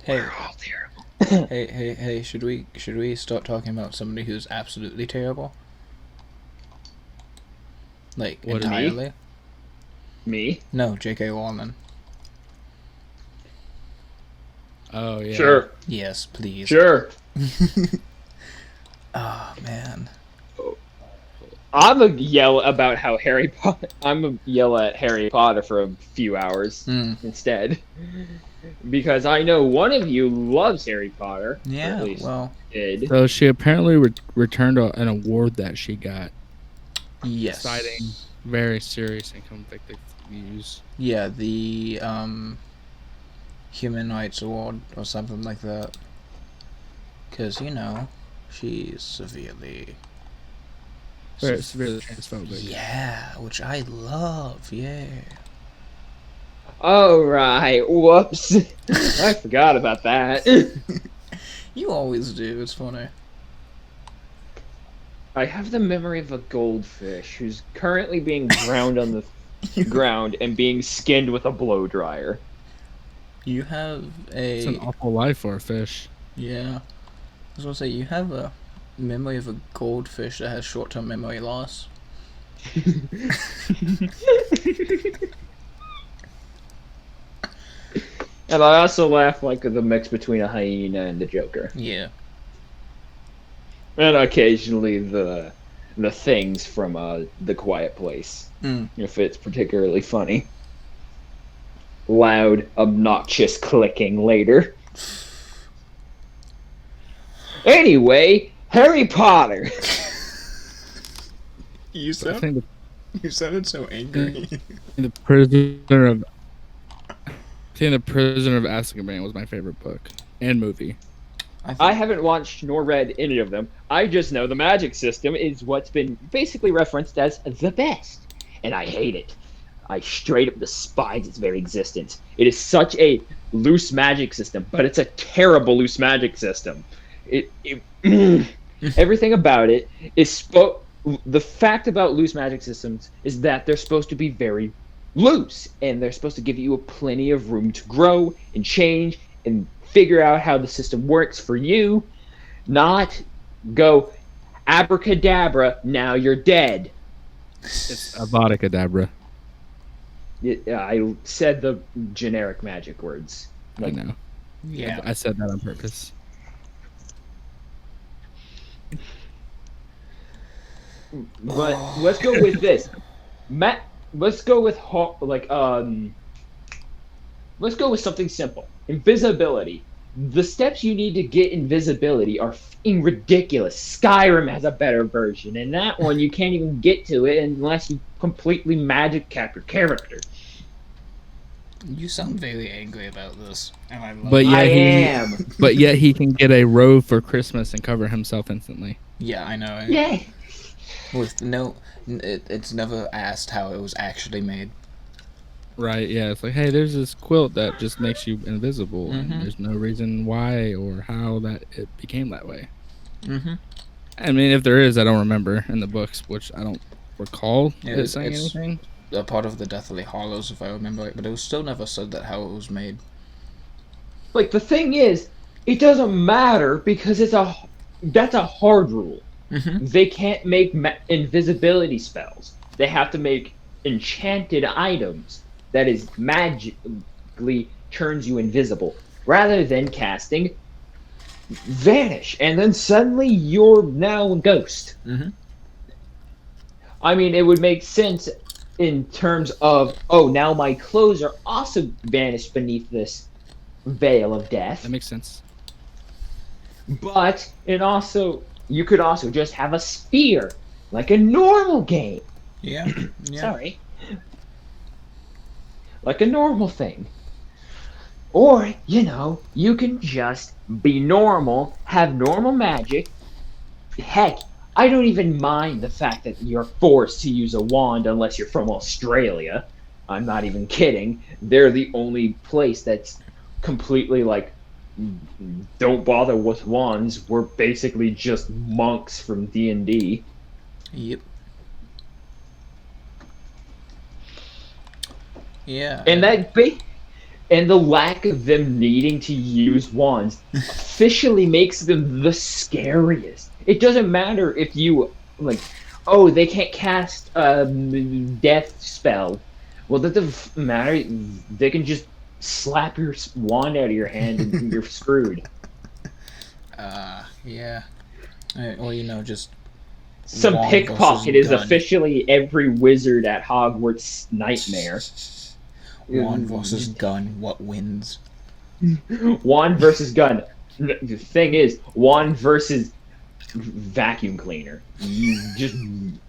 [SPEAKER 2] Hey.
[SPEAKER 1] We're all terrible.
[SPEAKER 2] Hey! Should we start talking about somebody who's absolutely terrible? Like
[SPEAKER 1] what,
[SPEAKER 2] entirely?
[SPEAKER 1] Me?
[SPEAKER 2] No, J.K. Rowling.
[SPEAKER 3] Oh yeah.
[SPEAKER 1] Sure.
[SPEAKER 2] Yes, please.
[SPEAKER 1] Sure.
[SPEAKER 2] Oh man.
[SPEAKER 1] I'm gonna yell about how I'm gonna yell at Harry Potter for a few hours instead, because I know one of you loves Harry Potter.
[SPEAKER 2] Yeah,
[SPEAKER 1] at least
[SPEAKER 2] well,
[SPEAKER 1] did.
[SPEAKER 3] So she apparently returned an award that she got.
[SPEAKER 2] Yes.
[SPEAKER 3] Citing very serious and convicted views.
[SPEAKER 2] Yeah, the Human Rights Award or something like that. Because she's severely
[SPEAKER 3] transphobic.
[SPEAKER 2] Yeah, which I love. Yeah.
[SPEAKER 1] Oh right. Whoops. I forgot about that.
[SPEAKER 2] You always do. It's funny.
[SPEAKER 1] I have the memory of a goldfish who's currently being drowned on the ground and being skinned with a blow dryer.
[SPEAKER 2] You have
[SPEAKER 3] It's an awful life for a fish.
[SPEAKER 2] Yeah. I was gonna say, you have a memory of a goldfish that has short-term memory loss.
[SPEAKER 1] And I also laugh like the mix between a hyena and the Joker.
[SPEAKER 2] Yeah.
[SPEAKER 1] And occasionally the things from The Quiet Place. If it's particularly funny. Loud, obnoxious clicking later. Anyway, Harry Potter.
[SPEAKER 2] You sounded so angry.
[SPEAKER 3] The Prisoner of Azkaban was my favorite book and movie.
[SPEAKER 1] I haven't watched nor read any of them. I just know the magic system is what's been basically referenced as the best. And I hate it. I straight up despise its very existence. It is such a loose magic system, but it's a terrible loose magic system. Everything about it is the fact about loose magic systems is that they're supposed to be very loose, and they're supposed to give you plenty of room to grow and change and figure out how the system works for you, not go abracadabra, now you're dead.
[SPEAKER 3] It's Avada Kedavra.
[SPEAKER 1] I said the generic magic words.
[SPEAKER 3] I know.
[SPEAKER 2] Yeah.
[SPEAKER 3] I said that on purpose.
[SPEAKER 1] But let's go with this. Let's go with let's go with something simple. Invisibility. The steps you need to get invisibility are f***ing ridiculous. Skyrim has a better version, and that one you can't even get to it unless you completely magic cap your character.
[SPEAKER 2] You sound very angry about this, and I love
[SPEAKER 3] But
[SPEAKER 2] it.
[SPEAKER 3] yet
[SPEAKER 1] I
[SPEAKER 3] he,
[SPEAKER 1] am.
[SPEAKER 3] But yet he can get a robe for Christmas and cover himself instantly.
[SPEAKER 2] Yeah, I know.
[SPEAKER 1] Yeah.
[SPEAKER 2] With it's never asked how it was actually made.
[SPEAKER 3] Right, yeah. It's like, hey, there's this quilt that just makes you invisible. And there's no reason why or how that it became that way. I mean, if there is, I don't remember in the books, which I don't recall it saying anything.
[SPEAKER 2] A part of the Deathly Hallows, if I remember right, but it was still never said that how it was made.
[SPEAKER 1] Like, the thing is, it doesn't matter because that's a hard rule. They can't make invisibility spells. They have to make enchanted items that is magically turns you invisible, rather than casting vanish, and then suddenly you're now a ghost. I mean, it would make sense in terms of, oh, now my clothes are also vanished beneath this veil of death.
[SPEAKER 3] That makes sense.
[SPEAKER 1] But you could also just have a spear, like a normal game.
[SPEAKER 2] Yeah.
[SPEAKER 1] Sorry. Like a normal thing. Or, you can just be normal, have normal magic. Heck, I don't even mind the fact that you're forced to use a wand unless you're from Australia. I'm not even kidding. They're the only place that's completely like, don't bother with wands. We're basically just monks from D&D.
[SPEAKER 2] Yep. Yeah.
[SPEAKER 1] And and the lack of them needing to use wands officially makes them the scariest. It doesn't matter if you they can't cast a death spell. Well, that doesn't matter. They can just slap your wand out of your hand and you're screwed.
[SPEAKER 2] Yeah. Or just
[SPEAKER 1] some pickpocket is officially every wizard at Hogwarts' nightmare.
[SPEAKER 2] Wand versus gun, what wins?
[SPEAKER 1] Wand versus gun. The thing is, wand versus vacuum cleaner. You just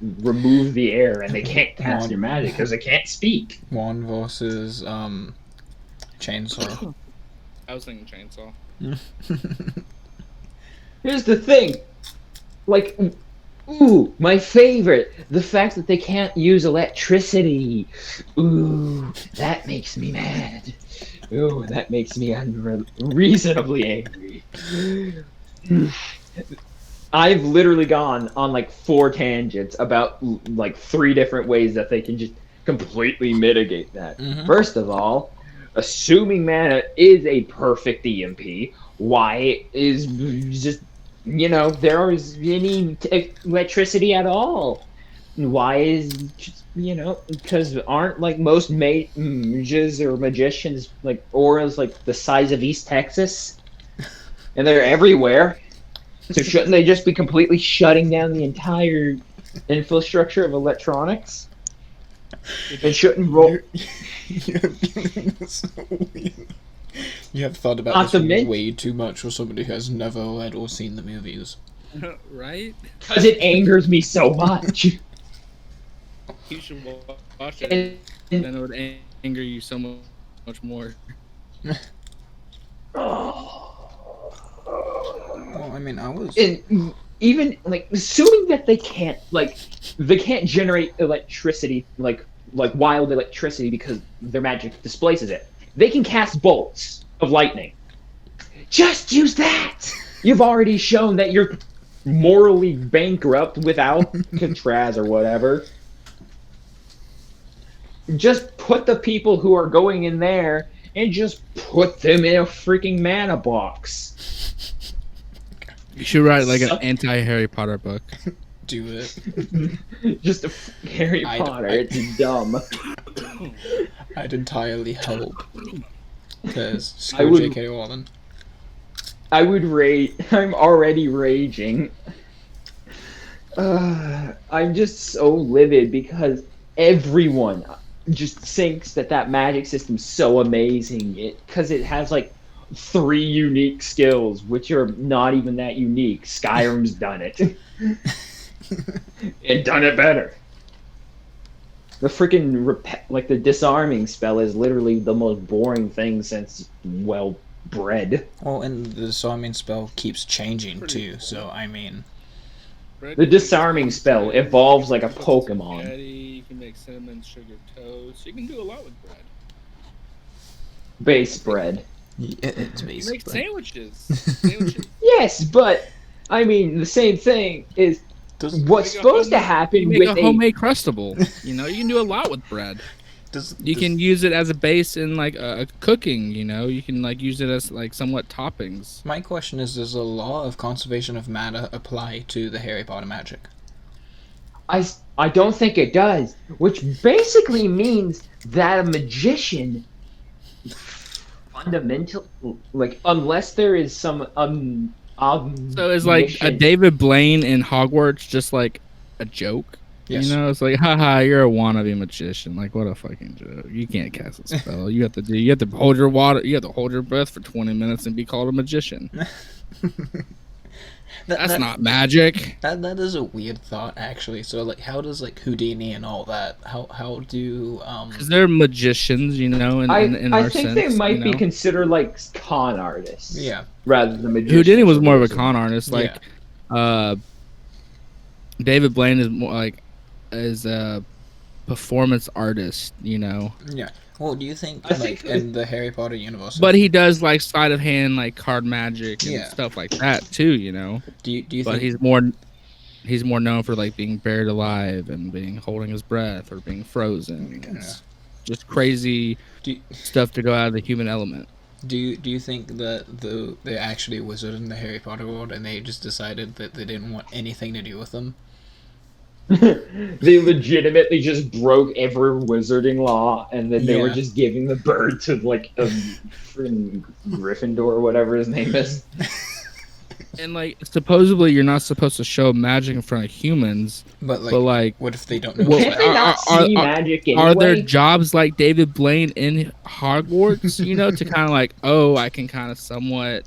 [SPEAKER 1] remove the air and they can't cast your magic because they can't speak.
[SPEAKER 2] Wand versus chainsaw.
[SPEAKER 3] I was thinking chainsaw.
[SPEAKER 1] Here's the thing. Ooh, my favorite. The fact that they can't use electricity. Ooh, that makes me mad. Ooh, that makes me unreasonably angry. I've literally gone on 4 tangents about 3 different ways that they can just completely mitigate that. First of all, assuming mana is a perfect EMP, why is just there is any electricity at all? Why is because aren't most mages or magicians auras the size of East Texas, and they're everywhere? So shouldn't they just be completely shutting down the entire infrastructure of electronics? And shouldn't roll?
[SPEAKER 2] You have thought about this way too much for somebody who has never read or seen the movies.
[SPEAKER 3] Right?
[SPEAKER 1] Because it angers me so much.
[SPEAKER 3] You should watch it. Then it would anger you so much more.
[SPEAKER 2] Well, I mean, I was...
[SPEAKER 1] And even, assuming that they can't generate electricity, wild electricity because their magic displaces it. They can cast bolts of lightning. Just use that! You've already shown that you're morally bankrupt without Katraz or whatever. Just put the people who are going in there and just put them in a freaking mana box.
[SPEAKER 3] You should write like an anti-Harry Potter book.
[SPEAKER 2] Do it.
[SPEAKER 1] Just Harry Potter. It's dumb.
[SPEAKER 2] I'd entirely hope. Because screw J.K. Rowling.
[SPEAKER 1] I would rage. I'm already raging. I'm just so livid because everyone just thinks that magic system's so amazing. Because it has like 3 unique skills, which are not even that unique. Skyrim's done it. And done it better. The freaking like the disarming spell is literally the most boring thing since bread.
[SPEAKER 2] Well, and the disarming spell keeps changing too, so I mean...
[SPEAKER 1] The disarming spell evolves like a Pokemon.
[SPEAKER 3] You can make cinnamon sugar toast. You can do a lot with bread.
[SPEAKER 1] Base bread.
[SPEAKER 2] Yeah, it's base
[SPEAKER 3] You make
[SPEAKER 2] bread.
[SPEAKER 3] sandwiches.
[SPEAKER 1] Yes, but I mean the same thing is what's supposed to happen
[SPEAKER 3] with
[SPEAKER 1] with
[SPEAKER 3] a homemade crustable. You know, you can do a lot with bread. You can use it as a base in like a cooking. You know, you can like use it as like somewhat toppings.
[SPEAKER 2] My question is, does the law of conservation of matter apply to the Harry Potter magic?
[SPEAKER 1] I don't think it does, which basically means that a magician fundamental like unless there is some
[SPEAKER 3] so is like a David Blaine in Hogwarts just like a joke? Yes. You know, it's like, haha, you're a wannabe magician. Like, what a fucking joke. You can't cast a spell. You have to hold your breath for 20 minutes and be called a magician. That's not magic.
[SPEAKER 2] That is a weird thought, actually. So, like, how does like Houdini and all that? How do
[SPEAKER 3] Because they're magicians, you know. In
[SPEAKER 1] I think they might be considered like con artists.
[SPEAKER 2] Yeah.
[SPEAKER 1] Rather than magicians.
[SPEAKER 3] Houdini was more of a con artist. Like, David Blaine is more like a performance artist, you know.
[SPEAKER 2] Yeah. Well, do you think in the Harry Potter universe?
[SPEAKER 1] But he does like sleight of hand, like card magic and stuff like that too, you know.
[SPEAKER 2] Do you
[SPEAKER 1] but
[SPEAKER 2] think
[SPEAKER 1] he's more known for like being buried alive and holding his breath or being frozen.
[SPEAKER 2] Yeah.
[SPEAKER 1] Just crazy stuff to go out of the human element.
[SPEAKER 2] Do you think that they're actually a wizard in the Harry Potter world and they just decided that they didn't want anything to do with them?
[SPEAKER 1] They legitimately just broke every wizarding law, and then they were just giving the bird to like a freaking Gryffindor or whatever his name is. And like, supposedly you're not supposed to show magic in front of humans, but like
[SPEAKER 2] what if they don't know?
[SPEAKER 1] Can't they not see magic anyway? Are there jobs like David Blaine in Hogwarts? You know, to kind of like, I can kind of somewhat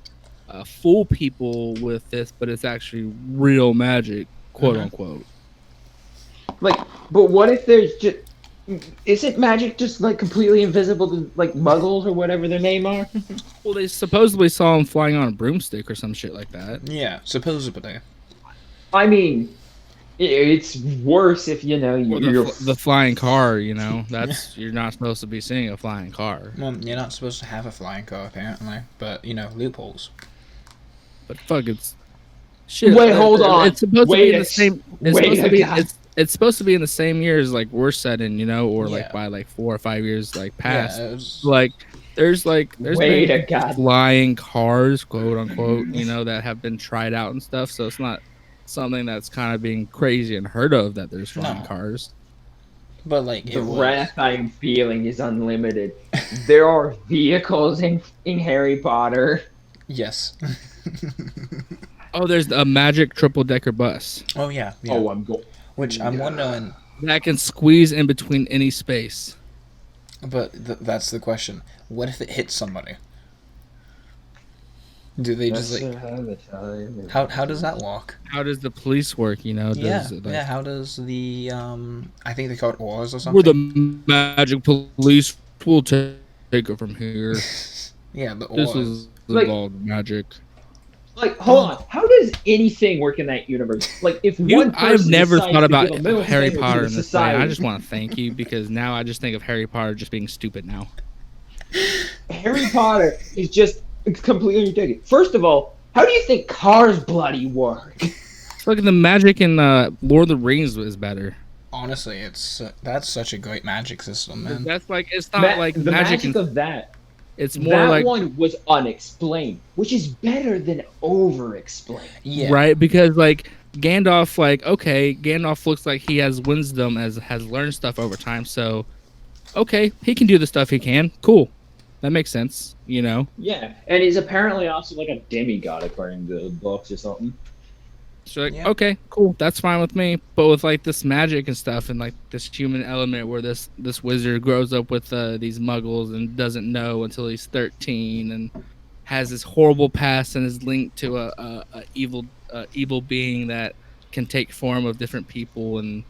[SPEAKER 1] fool people with this, but it's actually real magic, quote unquote. Like, but what if there's just... Isn't magic just, like, completely invisible to, like, muggles or whatever their name are? Well, they supposedly saw him flying on a broomstick or some shit like that.
[SPEAKER 2] Yeah, supposedly.
[SPEAKER 1] I mean, it's worse if, you know... You're the flying car, you know? That's... You're not supposed to be seeing a flying car.
[SPEAKER 2] Well, you're not supposed to have a flying car, apparently. But, you know, loopholes.
[SPEAKER 1] But fuck, it's... Shit. Wait, hold on. It's supposed to be in the same... It's supposed to be in the same year as like we're set in, you know, or like by like 4 or 5 years like past. Like there's been flying cars, quote unquote, you know, that have been tried out and stuff. So it's not something that's kind of being crazy and heard of that there's flying cars.
[SPEAKER 2] But like
[SPEAKER 1] the wrath I am feeling is unlimited. There are vehicles in Harry Potter.
[SPEAKER 2] Yes.
[SPEAKER 1] Oh, there's a magic triple-decker bus.
[SPEAKER 2] Oh yeah.
[SPEAKER 1] Oh, I'm going.
[SPEAKER 2] Which I'm wondering...
[SPEAKER 1] That can squeeze in between any space.
[SPEAKER 2] But that's the question. What if it hits somebody? Do they just like... How does that work?
[SPEAKER 1] How does the police work, you know?
[SPEAKER 2] How does the... I think they call it oars or something?
[SPEAKER 1] We're the magic police. We'll take it from here.
[SPEAKER 2] Yeah, the oars.
[SPEAKER 1] This is involved magic. Like, hold on. How does anything work in that universe? Like, if I've never thought about Harry Potter in this way. I just want to thank you because now I just think of Harry Potter just being stupid now. Harry Potter is just completely ridiculous. First of all, How do you think cars bloody work?
[SPEAKER 3] Look, the magic in Lord of the Rings is better.
[SPEAKER 2] Honestly, that's such a great magic system, man.
[SPEAKER 3] That's like it's not like
[SPEAKER 1] the magic of that.
[SPEAKER 3] It's more
[SPEAKER 1] that
[SPEAKER 3] like
[SPEAKER 1] one was unexplained, which is better than over-explained.
[SPEAKER 2] Yeah.
[SPEAKER 3] Right, because like Gandalf, like okay, Gandalf looks like he has wisdom has learned stuff over time, so okay, he can do the stuff he can. Cool, that makes sense, you know.
[SPEAKER 1] Yeah, and he's apparently also like a demigod according to the books or something.
[SPEAKER 3] So like, okay, cool, that's fine with me. But with like this magic and stuff, and like this human element, where this wizard grows up with these Muggles and doesn't know until he's 13, and has this horrible past and is linked to a evil being that can take form of different people, and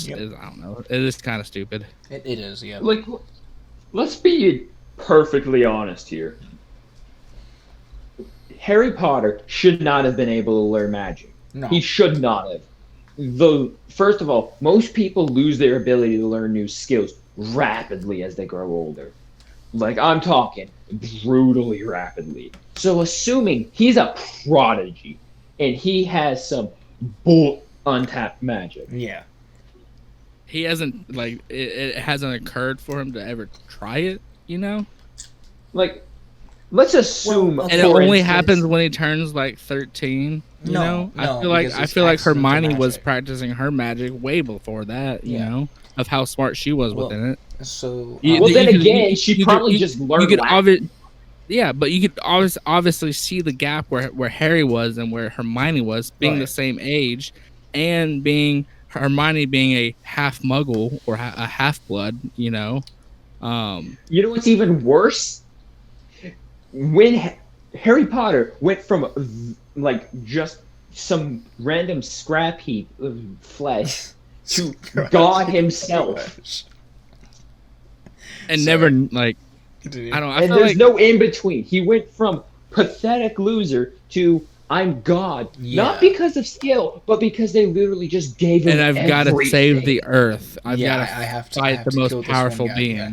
[SPEAKER 3] I don't know, it is kind of stupid.
[SPEAKER 2] It is, yeah.
[SPEAKER 1] Like, let's be perfectly honest here. Harry Potter should not have been able to learn magic.
[SPEAKER 2] No.
[SPEAKER 1] He should not have. First of all, most people lose their ability to learn new skills rapidly as they grow older. Like, I'm talking brutally rapidly. So assuming he's a prodigy and he has some untapped magic.
[SPEAKER 2] Yeah.
[SPEAKER 3] He hasn't, like, it hasn't occurred for him to ever try it, you know?
[SPEAKER 1] Like, let's assume...
[SPEAKER 3] and it only happens when he turns, like, 13, you know? I feel like Hermione was practicing her magic way before that, you know? Of how smart she was within it.
[SPEAKER 2] So...
[SPEAKER 1] she probably just learned
[SPEAKER 3] yeah, but you could obviously see the gap where Harry was and where Hermione was, being the same age, and Hermione being a half Muggle or a half blood, you know.
[SPEAKER 1] You know what's even worse? When Harry Potter went from like just some random scrap heap of flesh to God himself,
[SPEAKER 3] and never like. I don't. I
[SPEAKER 1] and
[SPEAKER 3] feel
[SPEAKER 1] there's
[SPEAKER 3] like
[SPEAKER 1] no in between. He went from pathetic loser to I'm God, not because of skill, but because they literally just gave him.
[SPEAKER 3] And I've got to save the Earth. I
[SPEAKER 2] have to
[SPEAKER 3] fight the most powerful being. Yeah.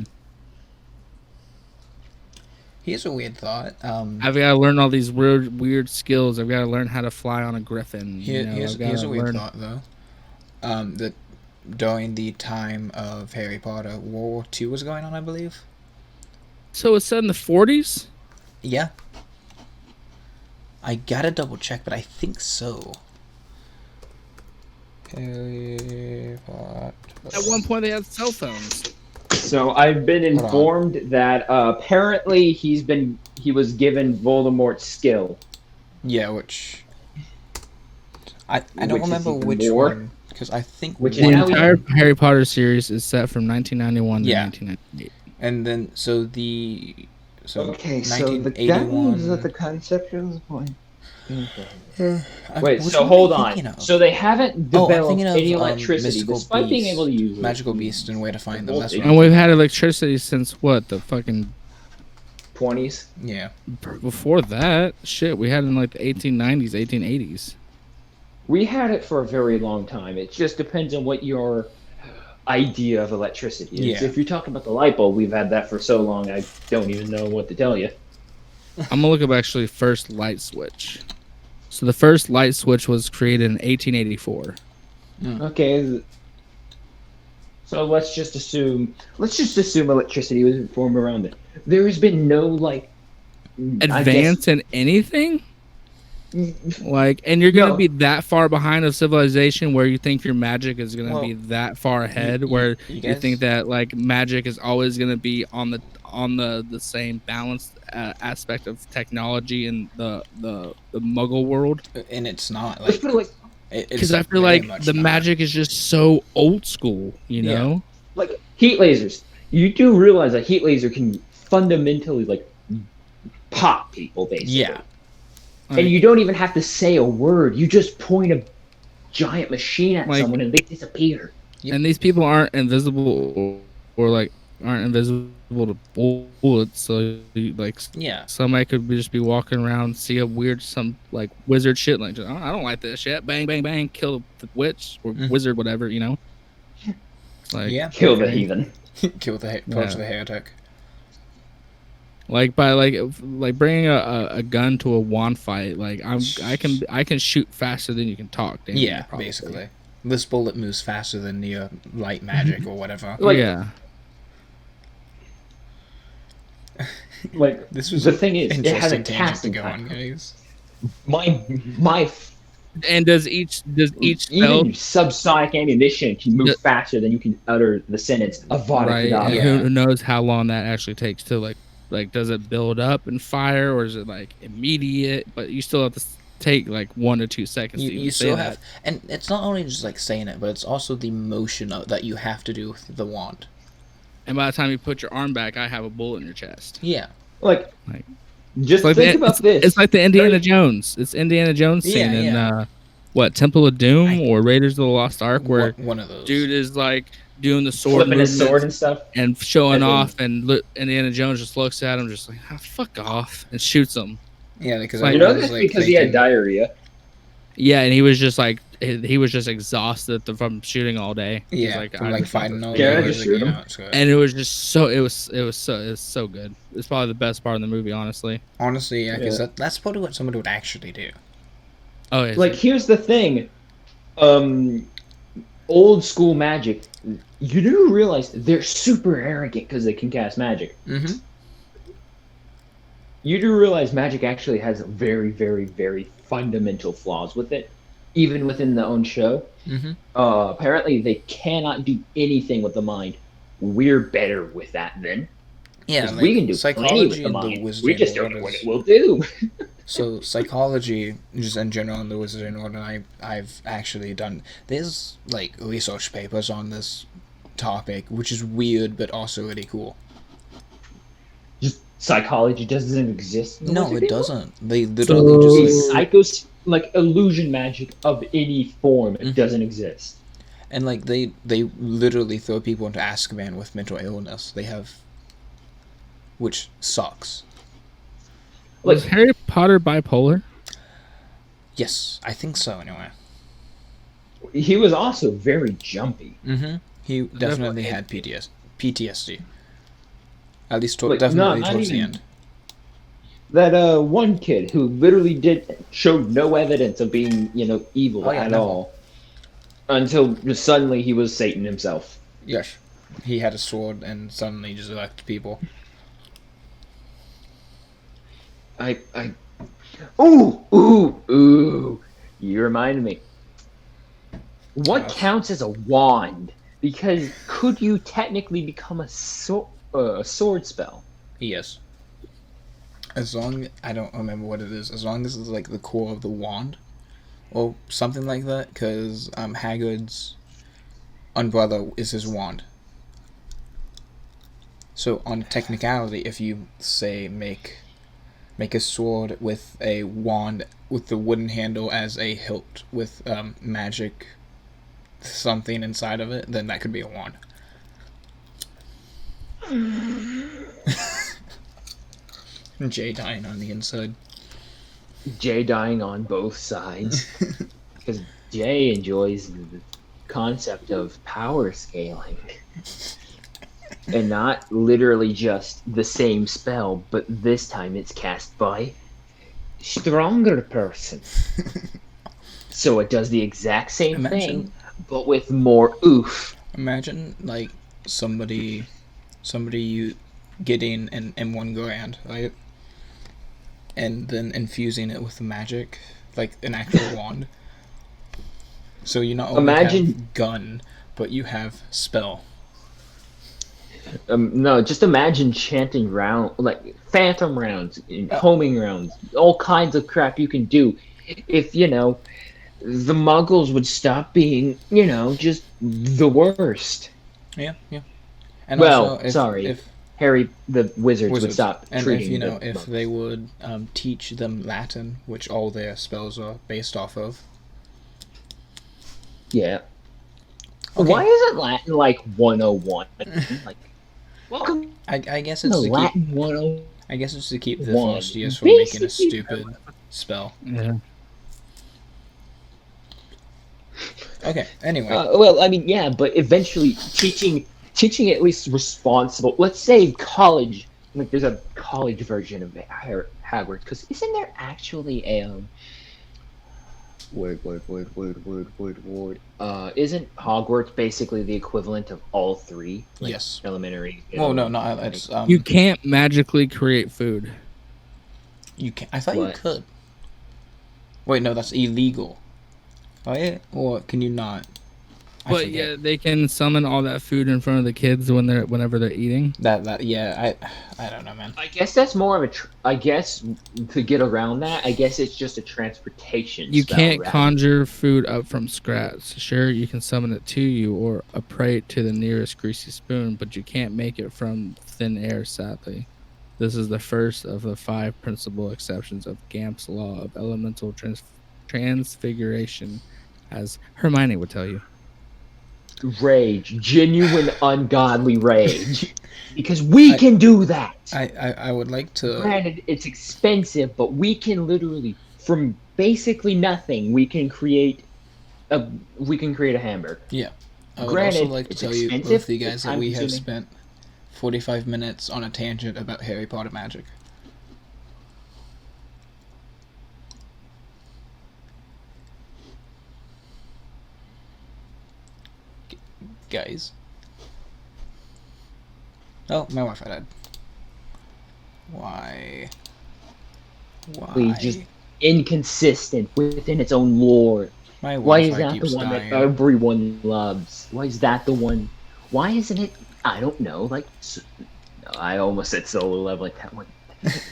[SPEAKER 2] Here's a weird thought.
[SPEAKER 3] I've got to learn all these weird skills. I've got to learn how to fly on a griffin.
[SPEAKER 2] Here's a weird thought, though. That during the time of Harry Potter, World War II was going on, I believe.
[SPEAKER 3] So it's set in the 40s?
[SPEAKER 2] Yeah. I gotta double check, but I think so. Harry Potter.
[SPEAKER 3] At one point, they had cell phones.
[SPEAKER 1] So I've been informed that apparently he was given Voldemort's skill.
[SPEAKER 2] Yeah, which I don't remember which one, because I think
[SPEAKER 3] the entire Harry Potter series is set from 1991 to 1998.
[SPEAKER 2] And then
[SPEAKER 1] okay, so that means that the concept of the point. Wait, so hold on. So they haven't developed any electricity despite being able to use
[SPEAKER 2] Magical Beast and Where to Find Them.
[SPEAKER 3] And we've had electricity since what, the fucking
[SPEAKER 1] 20s?
[SPEAKER 2] Yeah.
[SPEAKER 3] Before that, shit, we had it in like the 1890s, 1880s.
[SPEAKER 1] We had it for a very long time. It just depends on what your idea of electricity is. If you're talking about the light bulb, we've had that for so long, I don't even know what to tell you.
[SPEAKER 3] I'm gonna look up actually first light switch. So the first light switch was created in 1884.
[SPEAKER 1] Okay. So let's just assume electricity was formed around it. There has been no like
[SPEAKER 3] advance in anything. Like, and you're gonna be that far behind of civilization where you think your magic is gonna be that far ahead, where you think that like magic is always gonna be on the same balanced aspect of technology in the Muggle world.
[SPEAKER 2] And it's not
[SPEAKER 1] like
[SPEAKER 3] because I feel like the magic is just so old school, you know.
[SPEAKER 1] Like heat lasers. You do realize a heat laser can fundamentally like pop people, basically.
[SPEAKER 2] Yeah.
[SPEAKER 1] And you don't even have to say a word. You just point a giant machine at someone and they disappear.
[SPEAKER 3] And these people aren't invisible or like aren't invisible to bullets. So like somebody could just be walking around, see a weird some like wizard shit like, oh, I don't like this shit. Bang bang bang, kill the witch or wizard, whatever, you know. Like
[SPEAKER 1] kill the heathen.
[SPEAKER 2] Kill the torch the heretic.
[SPEAKER 3] Like by like bringing a gun to a wand fight. Like I can shoot faster than you can talk.
[SPEAKER 2] Yeah, basically. This bullet moves faster than the light magic or whatever.
[SPEAKER 1] Like,
[SPEAKER 3] yeah.
[SPEAKER 1] Like
[SPEAKER 2] this was
[SPEAKER 1] the thing is, it has a
[SPEAKER 2] interesting
[SPEAKER 1] casting
[SPEAKER 2] to go on,
[SPEAKER 1] time.
[SPEAKER 2] guys.
[SPEAKER 1] My
[SPEAKER 3] And does each
[SPEAKER 1] even subsonic ammunition can move faster than you can utter the sentence Avada
[SPEAKER 3] right?
[SPEAKER 1] Kedavra.
[SPEAKER 3] And who knows how long that actually takes to like does it build up and fire, or is it like immediate? But you still have to take like 1 to 2 seconds.
[SPEAKER 2] You still have, and it's not only just like saying it, but it's also the motion that you have to do with the wand.
[SPEAKER 3] And by the time you put your arm back, I have a bullet in your chest.
[SPEAKER 2] Yeah,
[SPEAKER 1] like just like think about this.
[SPEAKER 3] It's like the Indiana Jones. It's Indiana Jones scene in what, Temple of Doom or Raiders of the Lost Ark, where
[SPEAKER 2] one of those
[SPEAKER 3] dude is like doing the sword,
[SPEAKER 1] flipping his sword and stuff,
[SPEAKER 3] and showing off, and Indiana Jones just looks at him, just like, oh, fuck off, and shoots him.
[SPEAKER 2] Yeah, because
[SPEAKER 1] you know that's because he had diarrhea.
[SPEAKER 3] Yeah, and he was just like exhausted from shooting all day.
[SPEAKER 2] Yeah,
[SPEAKER 3] like,
[SPEAKER 2] from like fighting all day.
[SPEAKER 1] Yeah, just shoot him.
[SPEAKER 3] And it was just so it was so good. It's probably the best part of the movie, honestly.
[SPEAKER 2] Honestly, yeah, because that's probably what somebody would actually do.
[SPEAKER 3] Oh, yeah.
[SPEAKER 1] Like, here's the thing, old school magic. You do realize they're super arrogant because they can cast magic.
[SPEAKER 2] Mm-hmm.
[SPEAKER 1] You do realize magic actually has very, very, very fundamental flaws with it, even within the own show.
[SPEAKER 2] Mm-hmm.
[SPEAKER 1] Apparently, they cannot do anything with the mind. We're better with that then.
[SPEAKER 2] Yeah, like,
[SPEAKER 1] we can do
[SPEAKER 2] psychology
[SPEAKER 1] with the mind. We
[SPEAKER 2] Wizarding
[SPEAKER 1] just don't know what it will do.
[SPEAKER 2] So psychology, just in general, in the Wizarding Order, I've actually done. There's like research papers on this topic, which is weird, but also really cool.
[SPEAKER 1] Just psychology doesn't exist.
[SPEAKER 2] No, it doesn't. They literally just
[SPEAKER 1] psychos, like illusion magic of any form, it doesn't exist.
[SPEAKER 2] And like they literally throw people into Azkaban with mental illness. They have, which sucks.
[SPEAKER 3] Was Harry Potter bipolar?
[SPEAKER 2] Yes, I think so. Anyway,
[SPEAKER 1] he was also very jumpy.
[SPEAKER 2] Mm-hmm. He definitely had PTSD. At least
[SPEAKER 1] like,
[SPEAKER 2] definitely towards the end.
[SPEAKER 1] That one kid who literally showed no evidence of being, evil at all, until just suddenly he was Satan himself.
[SPEAKER 2] Yes, he had a sword and suddenly just left people.
[SPEAKER 1] Ooh! You reminded me. What counts as a wand? Because could you technically become a sword spell?
[SPEAKER 2] Yes. As long I don't remember what it is. As long as it's like the core of the wand, or something like that. Because Hagrid's umbrella is his wand. So on technicality, if you say make a sword with a wand with the wooden handle as a hilt with magic something inside of it, then that could be a wand. Jay dying on the inside.
[SPEAKER 1] Jay dying on both sides. Because Jay enjoys the concept of power scaling. And not literally just the same spell, but this time it's cast by stronger person. So it does the exact same thing, but with more oof.
[SPEAKER 2] Imagine like somebody you getting an M1 Grand, right? And then infusing it with the magic, like an actual wand. So you not only have gun, but you have spell.
[SPEAKER 1] No, just imagine chanting like phantom rounds, homing rounds, all kinds of crap you can do. If, the Muggles would stop being, just the worst.
[SPEAKER 2] Yeah. And
[SPEAKER 1] if Harry the Wizards would stop treating
[SPEAKER 2] and if they would teach them Latin, which all their spells are based off of.
[SPEAKER 1] Yeah. Okay. Why isn't Latin like 101? Like, welcome.
[SPEAKER 2] I guess it's to
[SPEAKER 1] Latin
[SPEAKER 2] keep
[SPEAKER 1] 101.
[SPEAKER 2] I guess it's to keep the Philistians from making a stupid spell.
[SPEAKER 3] Yeah.
[SPEAKER 2] Okay. Anyway.
[SPEAKER 1] But eventually teaching at least responsible. Let's say college like there's a college version of Hogwarts, because isn't there actually a word. Isn't Hogwarts basically the equivalent of all three? Like
[SPEAKER 2] yes.
[SPEAKER 1] Elementary.
[SPEAKER 2] Well, no, it's
[SPEAKER 3] you can't magically create food.
[SPEAKER 2] You can. I thought you could. Wait, no, that's illegal. Right? Or can you not?
[SPEAKER 3] But yeah, they can summon all that food in front of the kids whenever they're eating.
[SPEAKER 2] Yeah, I don't know, man.
[SPEAKER 1] I guess that's more of a. I guess to get around that, I guess it's just a transportation.
[SPEAKER 3] You can't conjure food up from scratch. Sure, you can summon it to you or appray it to the nearest greasy spoon, but you can't make it from thin air. Sadly, this is the first of the 5 principal exceptions of Gamp's law of elemental transfiguration, as Hermione would tell you.
[SPEAKER 1] Rage, genuine ungodly rage, because we can do that.
[SPEAKER 2] I would like to.
[SPEAKER 1] Granted, it's expensive, but we can literally, from basically nothing, we can create a hamburger.
[SPEAKER 2] Yeah, I would also like to tell you both of you guys that we have spent 45 minutes on a tangent about Harry Potter magic. Guys. Oh, my Wi-Fi died. Why?
[SPEAKER 1] Just inconsistent within its own lore. Why is that the one that everyone loves? Why is that the one? Why isn't it? I don't know. Like, I almost said Solo Leveling. That one.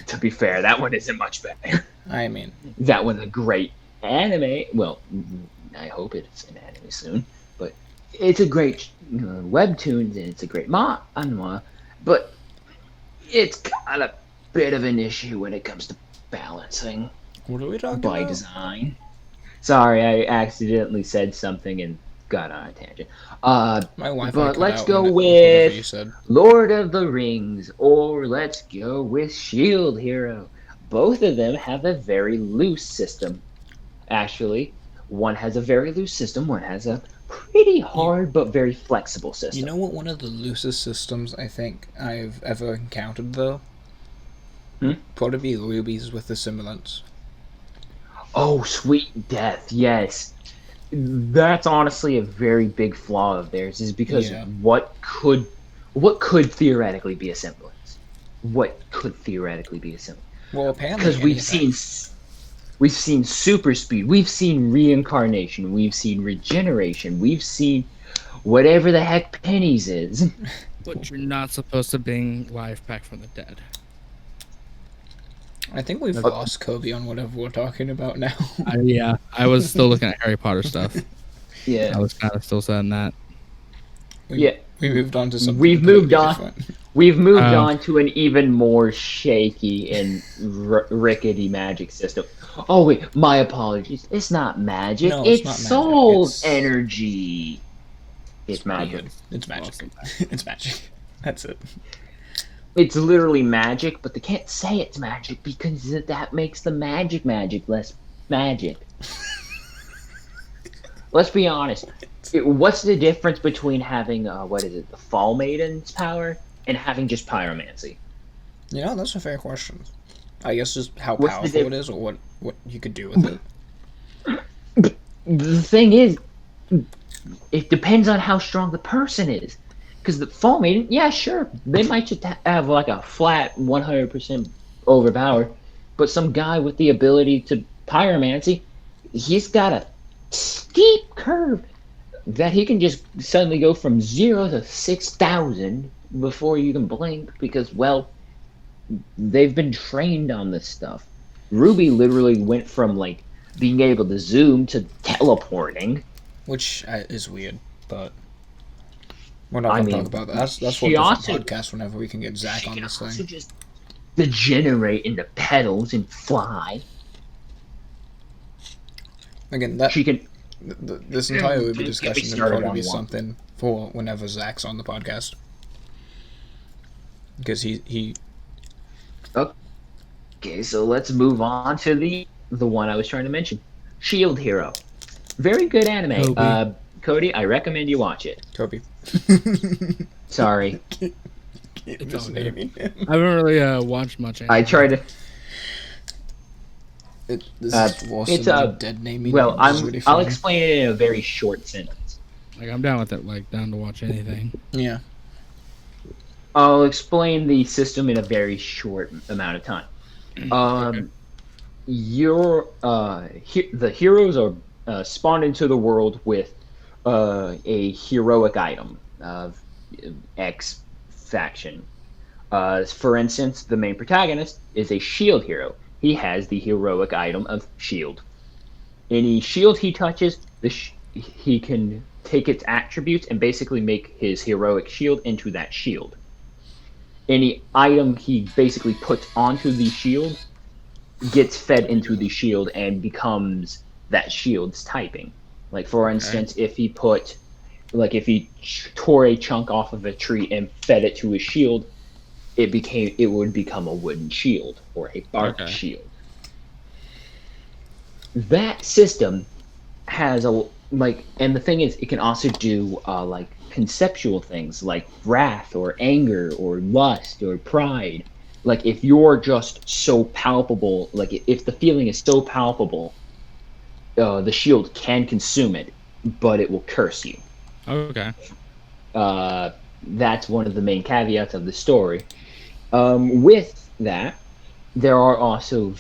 [SPEAKER 1] To be fair, that one isn't much better.
[SPEAKER 2] I mean,
[SPEAKER 1] that one's a great anime. Well, I hope it's an anime soon. It's a great webtoon, and it's a great manhwa, but it's got a bit of an issue when it comes to balancing.
[SPEAKER 2] What are we talking about?
[SPEAKER 1] By design. Sorry, I accidentally said something and got on a tangent. But let's go with Lord of the Rings, or let's go with Shield Hero. Both of them have a very loose system. Actually, one has a very loose system, one has a pretty hard but very flexible system.
[SPEAKER 2] You know what one of the loosest systems I think I've ever encountered, though? Probably be RWBY's with the simulants.
[SPEAKER 1] Oh, Sweet Death, yes. That's honestly a very big flaw of theirs, is because what could theoretically be a semblance? What could theoretically be a semblance?
[SPEAKER 2] Well, apparently,
[SPEAKER 1] because we've seen super speed, we've seen reincarnation, we've seen regeneration, we've seen whatever the heck Pennies is.
[SPEAKER 3] But you're not supposed to bring life back from the dead.
[SPEAKER 2] I think we've lost Cobi on whatever we're talking about now.
[SPEAKER 3] Yeah, I was still looking at Harry Potter stuff.
[SPEAKER 1] Yeah.
[SPEAKER 3] I was kind of still saying that.
[SPEAKER 2] We moved on to something.
[SPEAKER 1] We've moved on. We've moved on to an even more shaky and rickety magic system. Oh wait, my apologies. It's not magic.
[SPEAKER 2] No,
[SPEAKER 1] it's
[SPEAKER 2] not magic.
[SPEAKER 1] soul energy. It's magic.
[SPEAKER 2] It's magic. It's magic. That's it.
[SPEAKER 1] It's literally magic, but they can't say it's magic because that makes the magic less magic. Let's be honest. What's the difference between having the Fall Maiden's power and having just pyromancy?
[SPEAKER 2] You know, that's a fair question. I guess just how powerful it is, or what you could do with
[SPEAKER 1] it. The thing is, it depends on how strong the person is. Because the Fall Maiden, yeah, sure, they might just have like a flat 100% overpower, but some guy with the ability to pyromancy, he's got a steep curve that he can just suddenly go from 0 to 6,000 before you can blink, because, well, they've been trained on this stuff. RWBY literally went from, like, being able to zoom to teleporting.
[SPEAKER 2] Which is weird, but we're not going to talk about that. That's what this podcast whenever we can get Zach on this thing. She can also
[SPEAKER 1] just degenerate into petals and fly.
[SPEAKER 2] Again, that... She can... This entire RWBY discussion would probably be something for whenever Zach's on the podcast. Because he...
[SPEAKER 1] Okay, so let's move on to the one I was trying to mention. Shield Hero. Very good anime. Cody, I recommend you watch it.
[SPEAKER 2] Cobi.
[SPEAKER 1] Sorry.
[SPEAKER 3] It's all good. I haven't really watched much anime.
[SPEAKER 1] I try to.
[SPEAKER 2] It's dead naming.
[SPEAKER 1] Well, I'll explain it in a very short sentence.
[SPEAKER 3] Like, I'm down with it. Like, down to watch anything.
[SPEAKER 2] Yeah.
[SPEAKER 1] I'll explain the system in a very short amount of time.
[SPEAKER 3] Okay.
[SPEAKER 1] The heroes are spawned into the world with a heroic item of X faction. For instance, the main protagonist is a shield hero. He has the heroic item of shield. Any shield he touches, he can take its attributes and basically make his heroic shield into that shield. Any item he basically puts onto the shield gets fed into the shield and becomes that shield's typing. Like, for instance, if he tore a chunk off of a tree and fed it to his shield, it would become a wooden shield or a bark shield. That system has and the thing is, it can also do conceptual things like wrath or anger or lust or pride. Like, if you're just so palpable, like if the feeling is so palpable, the shield can consume it, but it will curse you.
[SPEAKER 3] Okay.
[SPEAKER 1] That's one of the main caveats of the story. With that, there are also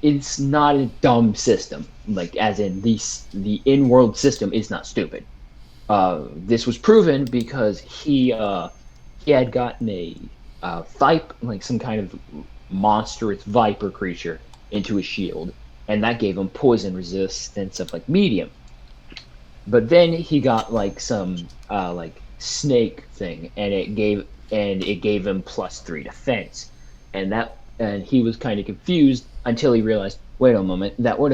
[SPEAKER 1] it's not a dumb system, like as in the in-world system is not stupid. This was proven because he had gotten a viper, like some kind of monstrous viper creature, into his shield, and that gave him poison resistance of medium. But then he got some snake thing, and it gave him +3 defense, and he was kind of confused until he realized, wait a moment, that would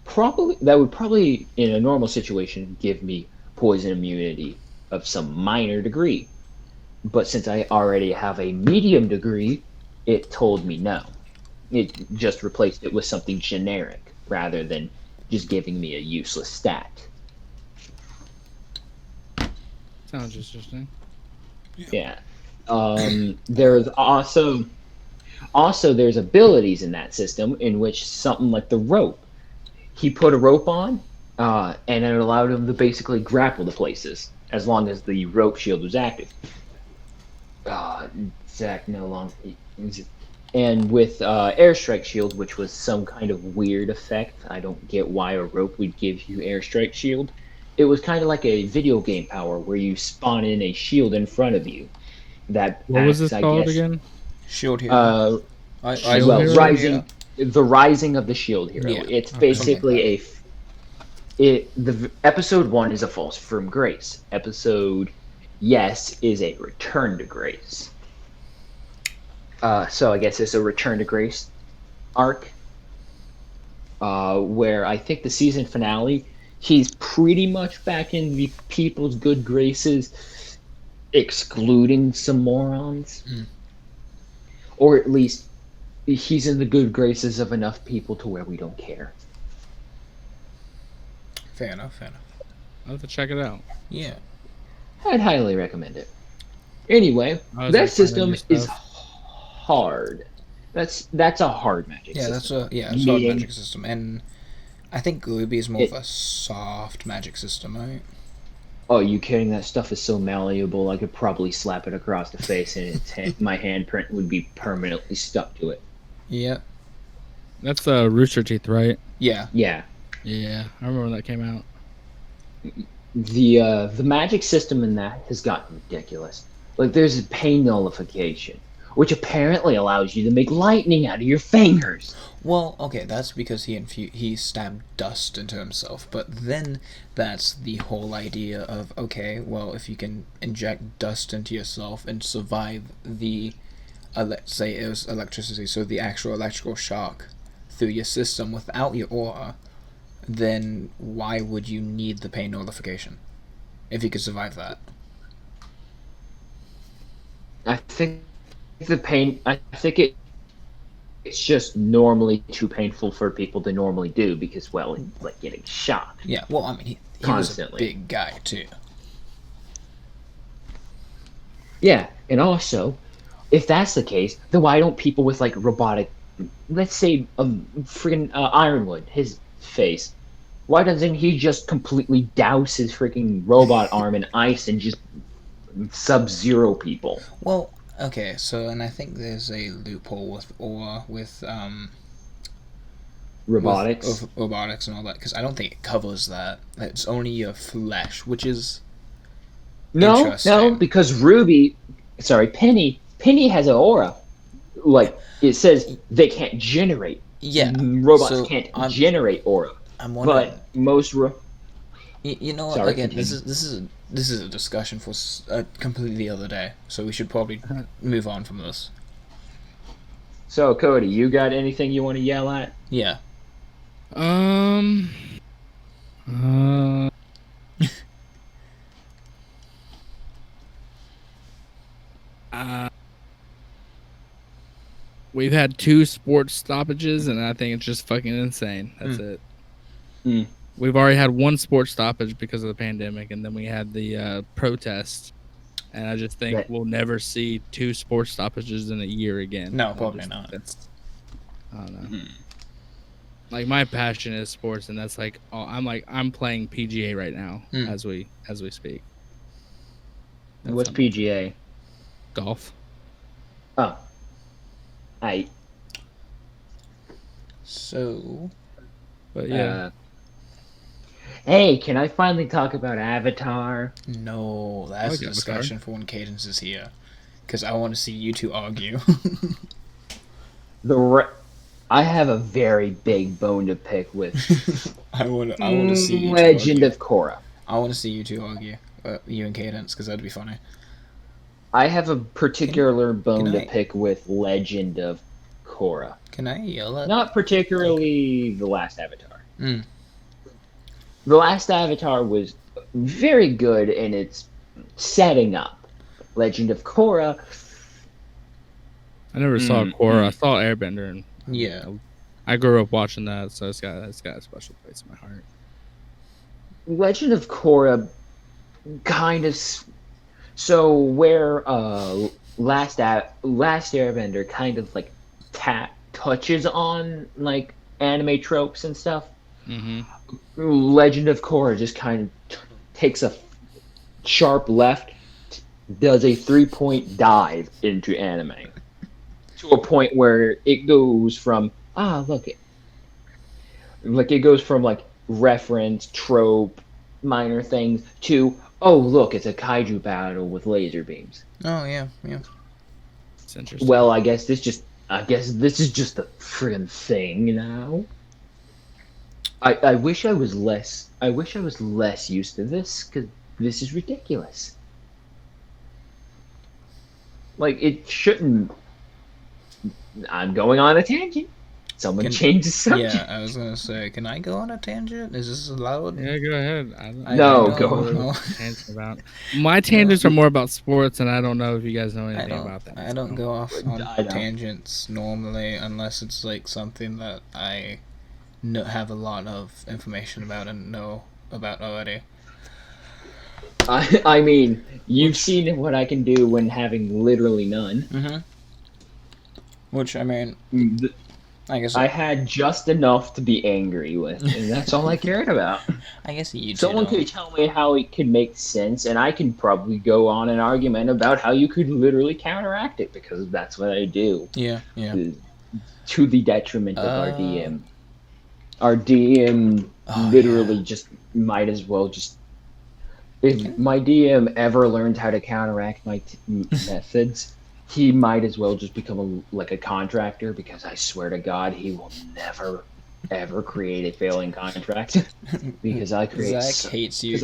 [SPEAKER 1] probably in a normal situation give me poison immunity of some minor degree, but since I already have a medium degree, it told me no. It just replaced it with something generic rather than just giving me a useless stat.
[SPEAKER 3] Sounds interesting.
[SPEAKER 1] Yeah. There's also there's abilities in that system in which something like the rope. He put a rope on, and it allowed him to basically grapple to places as long as the rope shield was active. Zach no longer. And with airstrike shield, which was some kind of weird effect, I don't get why a rope would give you airstrike shield. It was kind of like a video game power where you spawn in a shield in front of you.
[SPEAKER 3] What was this called again?
[SPEAKER 2] Shield Hero.
[SPEAKER 1] The Rising of the Shield Hero. Yeah, it's basically the episode 1 is a false from grace. Episode Yes is a return to grace. So I guess it's a return to grace arc, where I think the season finale, he's pretty much back in the people's good graces, excluding some morons. Or at least he's in the good graces of enough people to where we don't care.
[SPEAKER 2] Fair enough.
[SPEAKER 3] I'll have to check it out.
[SPEAKER 2] Yeah.
[SPEAKER 1] I'd highly recommend it. Anyway, that system is hard. That's a hard magic system.
[SPEAKER 2] It's a hard magic system. And I think RWBY is more of a soft magic system, right?
[SPEAKER 1] Oh, you kidding? That stuff is so malleable, I could probably slap it across the face and my handprint would be permanently stuck to it.
[SPEAKER 2] Yeah.
[SPEAKER 3] That's the Rooster Teeth, right?
[SPEAKER 2] Yeah.
[SPEAKER 1] Yeah.
[SPEAKER 3] Yeah, I remember when that came out.
[SPEAKER 1] The magic system in that has gotten ridiculous. Like, there's a pain nullification, which apparently allows you to make lightning out of your fingers.
[SPEAKER 2] Well, okay, that's because he stabbed dust into himself, but then that's the whole idea of, okay, well, if you can inject dust into yourself and survive the, let's say it was electricity, so the actual electrical shock through your system without your aura, then why would you need the pain nullification if you could survive that?
[SPEAKER 1] I think it's just normally too painful for people to normally do because, well, it's like getting shocked.
[SPEAKER 2] Yeah, well, I mean, he was a big guy, too.
[SPEAKER 1] Yeah, And also, if that's the case, then why don't people with like robotic, let's say freaking Ironwood, his face, why doesn't he just completely douse his freaking robot arm in ice and just sub-zero people?
[SPEAKER 2] Well, okay, so and I think there's a loophole with
[SPEAKER 1] Robotics.
[SPEAKER 2] with robotics and all that, because I don't think it covers that. It's only your flesh, which is
[SPEAKER 1] No, because Penny has an aura. Like, it says they can't generate.
[SPEAKER 2] Yeah.
[SPEAKER 1] Robots can't generate aura.
[SPEAKER 2] I'm wondering.
[SPEAKER 1] But most
[SPEAKER 2] you know what? Again, this is a discussion for a completely other day. So we should probably move on from this.
[SPEAKER 1] So, Cody, you got anything you want to yell at?
[SPEAKER 2] Yeah.
[SPEAKER 3] We've had 2 sports stoppages, and I think it's just fucking insane. That's it. We've already had 1 sports stoppage because of the pandemic, and then we had the protest. And I just think we'll never see 2 sports stoppages in a year again.
[SPEAKER 2] No, probably not.
[SPEAKER 3] I don't know. Like, my passion is sports, and that's like I'm playing PGA right now as we speak.
[SPEAKER 1] What's PGA?
[SPEAKER 3] Golf.
[SPEAKER 1] Oh.
[SPEAKER 2] So,
[SPEAKER 3] but yeah.
[SPEAKER 1] Hey, can I finally talk about Avatar?
[SPEAKER 2] No, that's a discussion for when Cadence is here, because I want to see you two argue.
[SPEAKER 1] I have a very big bone to pick with.
[SPEAKER 2] I want to see you
[SPEAKER 1] Legend of Korra.
[SPEAKER 2] I want to see you two argue, you and Cadence, because that'd be funny.
[SPEAKER 1] I have a particular bone to pick with Legend of Korra.
[SPEAKER 2] Can I yell at?
[SPEAKER 1] Not particularly the last Avatar. The last Avatar was very good in its setting up. Legend of Korra.
[SPEAKER 3] I never saw Korra. I saw Airbender, and
[SPEAKER 2] yeah,
[SPEAKER 3] I grew up watching that, so it's got a special place in my heart.
[SPEAKER 1] Legend of Korra, kind of. So where last Airbender kind of like touches on like anime tropes and stuff. Legend of Korra just kind of takes a sharp left, does a 3-point dive into anime to a point where it goes from it goes from like reference, trope, minor things to it's a kaiju battle with laser beams.
[SPEAKER 2] Oh yeah.
[SPEAKER 3] It's interesting.
[SPEAKER 1] Well, I guess this is just a friggin' thing now. I wish I was less used to this, because this is ridiculous. Like, it shouldn't. I'm going on a tangent. Someone change the subject.
[SPEAKER 2] Yeah, I was gonna say, can I go on a tangent? Is this allowed?
[SPEAKER 3] Yeah, go ahead.
[SPEAKER 1] Go.
[SPEAKER 3] About. My tangents are more about sports, and I don't know if you guys know anything about that.
[SPEAKER 2] I don't go off on tangents normally, unless it's like something that I have a lot of information about and know about already.
[SPEAKER 1] I mean, you've seen what I can do when having literally none.
[SPEAKER 2] Which, I mean, I guess
[SPEAKER 1] I had just enough to be angry with, and that's all I cared about.
[SPEAKER 2] I guess
[SPEAKER 1] someone could tell me how it could make sense, and I can probably go on an argument about how you could literally counteract it, because that's what I do.
[SPEAKER 2] Yeah.
[SPEAKER 1] To the detriment of our DM. Our DM literally just might as well just... If my DM ever learned how to counteract my methods, he might as well just become a contractor, because I swear to God, he will never, ever create a failing contract. Because I create...
[SPEAKER 2] Zach hates you.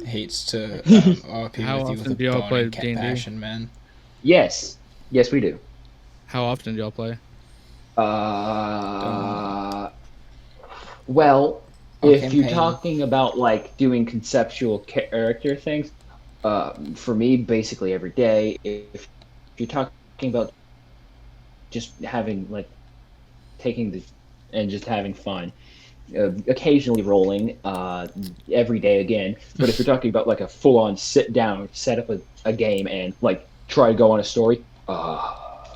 [SPEAKER 2] Hates to RP
[SPEAKER 3] How
[SPEAKER 2] with you
[SPEAKER 3] often
[SPEAKER 2] with
[SPEAKER 3] do y'all play D&D?
[SPEAKER 2] passion, man.
[SPEAKER 1] Yes, we do.
[SPEAKER 3] How often do y'all play?
[SPEAKER 1] Well, if you're talking about like doing conceptual character things, for me, basically every day. If you're talking about just having just having fun, occasionally rolling, every day again. But if you're talking about like a full-on sit down, set up a game, and like try to go on a story.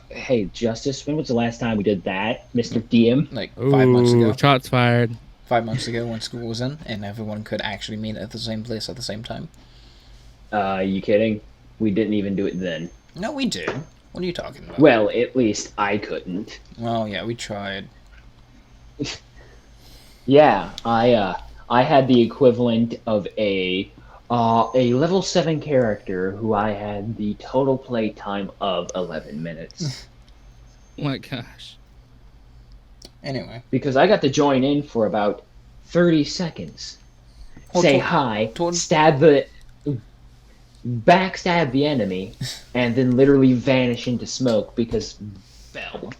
[SPEAKER 1] Hey, Justice, when was the last time we did that, Mr. DM?
[SPEAKER 2] Like 5 months ago.
[SPEAKER 3] Shots fired.
[SPEAKER 2] 5 months ago when school was in and everyone could actually meet at the same place at the same time.
[SPEAKER 1] You kidding? We didn't even do it then.
[SPEAKER 2] No, we did. What are you talking about?
[SPEAKER 1] Well, at least I couldn't.
[SPEAKER 2] Well, yeah, we tried.
[SPEAKER 1] Yeah, I had the equivalent of a level 7 character who I had the total play time of 11 minutes.
[SPEAKER 3] Oh my gosh.
[SPEAKER 2] Anyway.
[SPEAKER 1] Because I got to join in for about 30 seconds. Say hi, backstab the enemy, and then literally vanish into smoke because fell.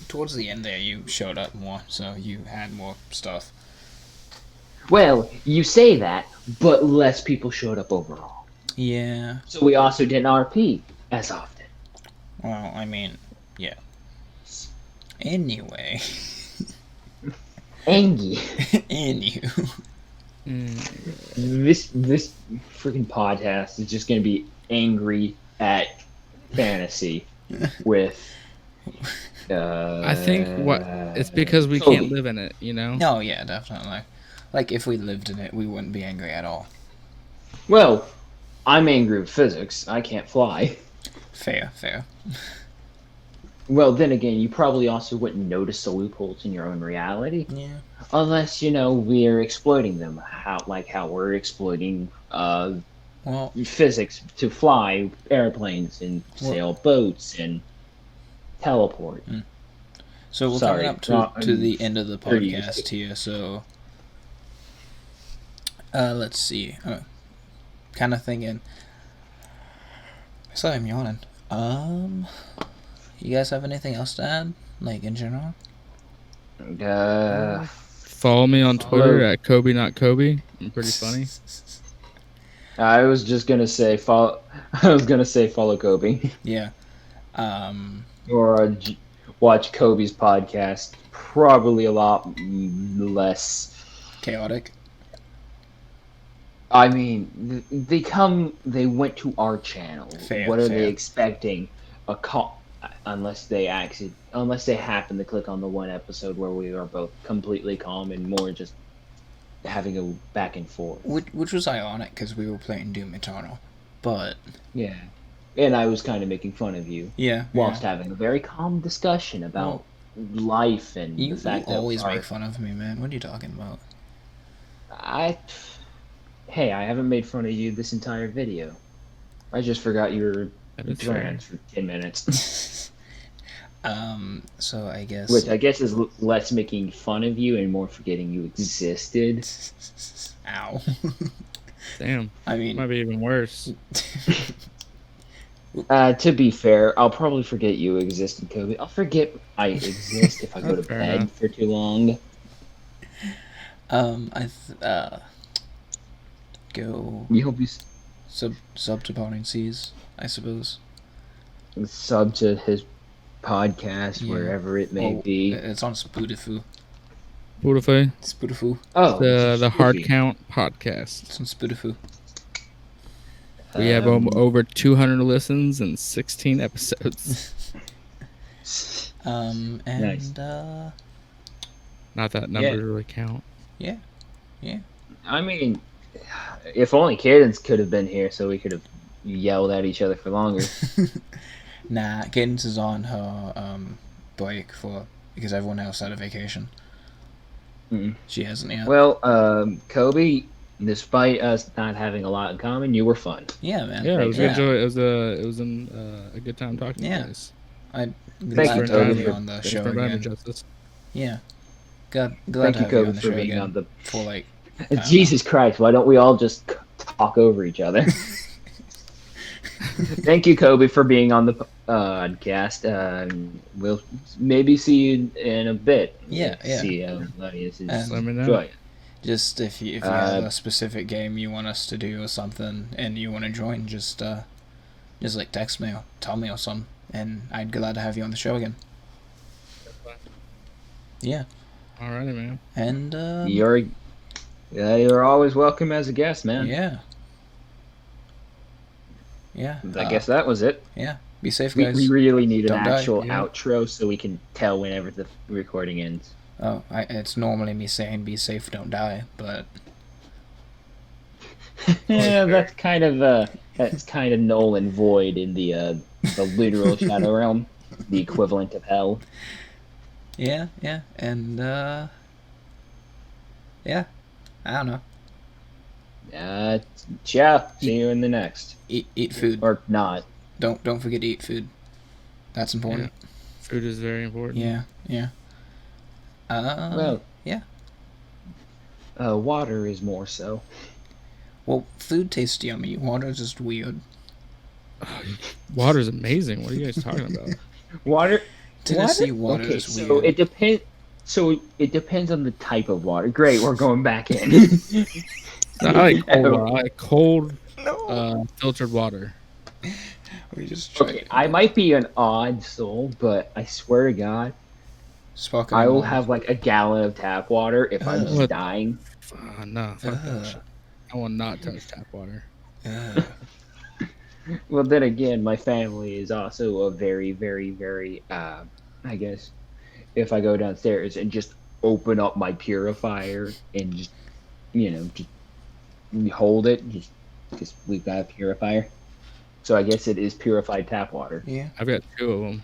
[SPEAKER 2] Towards the end there, you showed up more, so you had more stuff.
[SPEAKER 1] Well, you say that, but less people showed up overall.
[SPEAKER 2] Yeah.
[SPEAKER 1] So we also didn't RP as often.
[SPEAKER 2] Well, I mean, yeah. Anyway. Anywho.
[SPEAKER 1] This freaking podcast is just gonna be angry at fantasy with.
[SPEAKER 3] I think it's because we can't live in it, you know.
[SPEAKER 2] No, yeah, definitely. Like if we lived in it, we wouldn't be angry at all.
[SPEAKER 1] Well, I'm angry with physics. I can't fly.
[SPEAKER 2] Fair.
[SPEAKER 1] Well, then again, you probably also wouldn't notice the loopholes in your own reality.
[SPEAKER 2] Yeah.
[SPEAKER 1] Unless, we're exploiting them. How we're exploiting physics to fly airplanes and sail boats and teleport.
[SPEAKER 2] So we're coming up to the end of the podcast here, so let's see. Kind of thinking. Sorry, I'm yawning. You guys have anything else to add? Like, in general?
[SPEAKER 3] Follow me on Twitter at Cobi Not Cobi. I'm pretty funny.
[SPEAKER 1] I was just gonna say follow. I was gonna say follow Cobi.
[SPEAKER 2] Yeah.
[SPEAKER 1] Or watch Kobe's podcast. Probably a lot less
[SPEAKER 2] chaotic.
[SPEAKER 1] I mean, they went to our channel. What are they expecting? Unless they happen to click on the one episode where we are both completely calm and more just having a back and forth.
[SPEAKER 2] Which was ironic because we were playing Doom Eternal, but
[SPEAKER 1] yeah, and I was kind of making fun of you.
[SPEAKER 2] Yeah,
[SPEAKER 1] whilst having a very calm discussion about life and the fact that
[SPEAKER 2] you always make fun of me, man. What are you talking about?
[SPEAKER 1] Hey, I haven't made fun of you this entire video. I just forgot you were trans for 10 minutes.
[SPEAKER 2] So I guess...
[SPEAKER 1] Which I guess is less making fun of you and more forgetting you existed.
[SPEAKER 2] Ow.
[SPEAKER 3] Damn.
[SPEAKER 2] I mean...
[SPEAKER 3] Might be even worse.
[SPEAKER 1] To be fair, I'll probably forget you existed, Cobi. I'll forget I exist if I go to bed for too long.
[SPEAKER 2] Go...
[SPEAKER 1] You hope you...
[SPEAKER 2] Sub to Pounding Seas, I suppose.
[SPEAKER 1] Sub to his podcast, wherever it may be.
[SPEAKER 2] It's on Spotify.
[SPEAKER 3] Spotify.
[SPEAKER 1] Oh.
[SPEAKER 3] The Hard Count podcast.
[SPEAKER 2] It's on Spotify.
[SPEAKER 3] We have over 200 listens and 16 episodes.
[SPEAKER 2] And
[SPEAKER 1] nice.
[SPEAKER 3] Not that number to really count.
[SPEAKER 2] Yeah.
[SPEAKER 1] I mean, if only Cadence could have been here so we could have yelled at each other for longer.
[SPEAKER 2] Nah, Cadence is on her break because everyone else had a vacation. She hasn't yet.
[SPEAKER 1] Well, Cobi, despite us not having a lot in common, you were fun.
[SPEAKER 2] Yeah, man.
[SPEAKER 3] Yeah, it was enjoy. It was a good time talking to you guys.
[SPEAKER 2] I'm
[SPEAKER 1] glad
[SPEAKER 2] to have you on the show again.
[SPEAKER 3] Justice.
[SPEAKER 2] Yeah. Glad
[SPEAKER 1] Thank
[SPEAKER 2] to
[SPEAKER 1] you,
[SPEAKER 2] have you on
[SPEAKER 1] Cobi,
[SPEAKER 2] the
[SPEAKER 1] for
[SPEAKER 2] show
[SPEAKER 1] being
[SPEAKER 2] again
[SPEAKER 1] on the.
[SPEAKER 2] For like.
[SPEAKER 1] Jesus Christ! Why don't we all just talk over each other? Thank you, Cobi, for being on the podcast. We'll maybe see you in a bit.
[SPEAKER 2] Yeah.
[SPEAKER 1] See let
[SPEAKER 3] me know.
[SPEAKER 1] Enjoy it.
[SPEAKER 2] Just if you have a specific game you want us to do or something and you want to join, just like text me or tell me or something, and I'd be glad to have you on the show again. Yeah.
[SPEAKER 3] Alrighty, man.
[SPEAKER 2] And
[SPEAKER 1] you're always welcome as a guest, man.
[SPEAKER 2] Yeah. Yeah.
[SPEAKER 1] I guess that was it.
[SPEAKER 2] Yeah. Be safe,
[SPEAKER 1] We
[SPEAKER 2] guys.
[SPEAKER 1] really need an
[SPEAKER 2] Don't die.
[SPEAKER 1] actual
[SPEAKER 3] Yeah.
[SPEAKER 1] outro so we can tell whenever the recording ends.
[SPEAKER 2] Oh, it's normally me saying "be safe, don't die," but
[SPEAKER 1] Yeah, that's kind of null and void in the literal shadow realm, the equivalent of hell.
[SPEAKER 2] yeah, and yeah, I don't know.
[SPEAKER 1] Ciao. See you in the next.
[SPEAKER 2] Eat food.
[SPEAKER 1] Or not.
[SPEAKER 2] Don't forget to eat food. That's important.
[SPEAKER 3] Yeah. Food is very important.
[SPEAKER 2] Yeah.
[SPEAKER 1] Well,
[SPEAKER 2] yeah.
[SPEAKER 1] Water is more so.
[SPEAKER 2] Well, food tastes yummy. Water's just weird.
[SPEAKER 3] Water's amazing. What are you guys talking about?
[SPEAKER 1] Water.
[SPEAKER 2] Tennessee water
[SPEAKER 1] Okay,
[SPEAKER 2] is
[SPEAKER 1] so
[SPEAKER 2] weird.
[SPEAKER 1] it depends. So it depends on the type of water. Great, we're going back in.
[SPEAKER 3] I like cold water. I like cold, filtered water.
[SPEAKER 2] We just tried
[SPEAKER 1] Okay, I might be an odd soul, but I swear to God,
[SPEAKER 2] Sparkling
[SPEAKER 1] I will
[SPEAKER 2] water.
[SPEAKER 1] have like a gallon of tap water if I'm just dying.
[SPEAKER 3] No, fuck that shit. I will not touch tap water.
[SPEAKER 1] Well, then again, my family is also a very, very, very, I guess, if I go downstairs and just open up my purifier and just, just hold it, just we've got a purifier. So I guess it is purified tap water.
[SPEAKER 2] Yeah.
[SPEAKER 3] I've got 2 of them.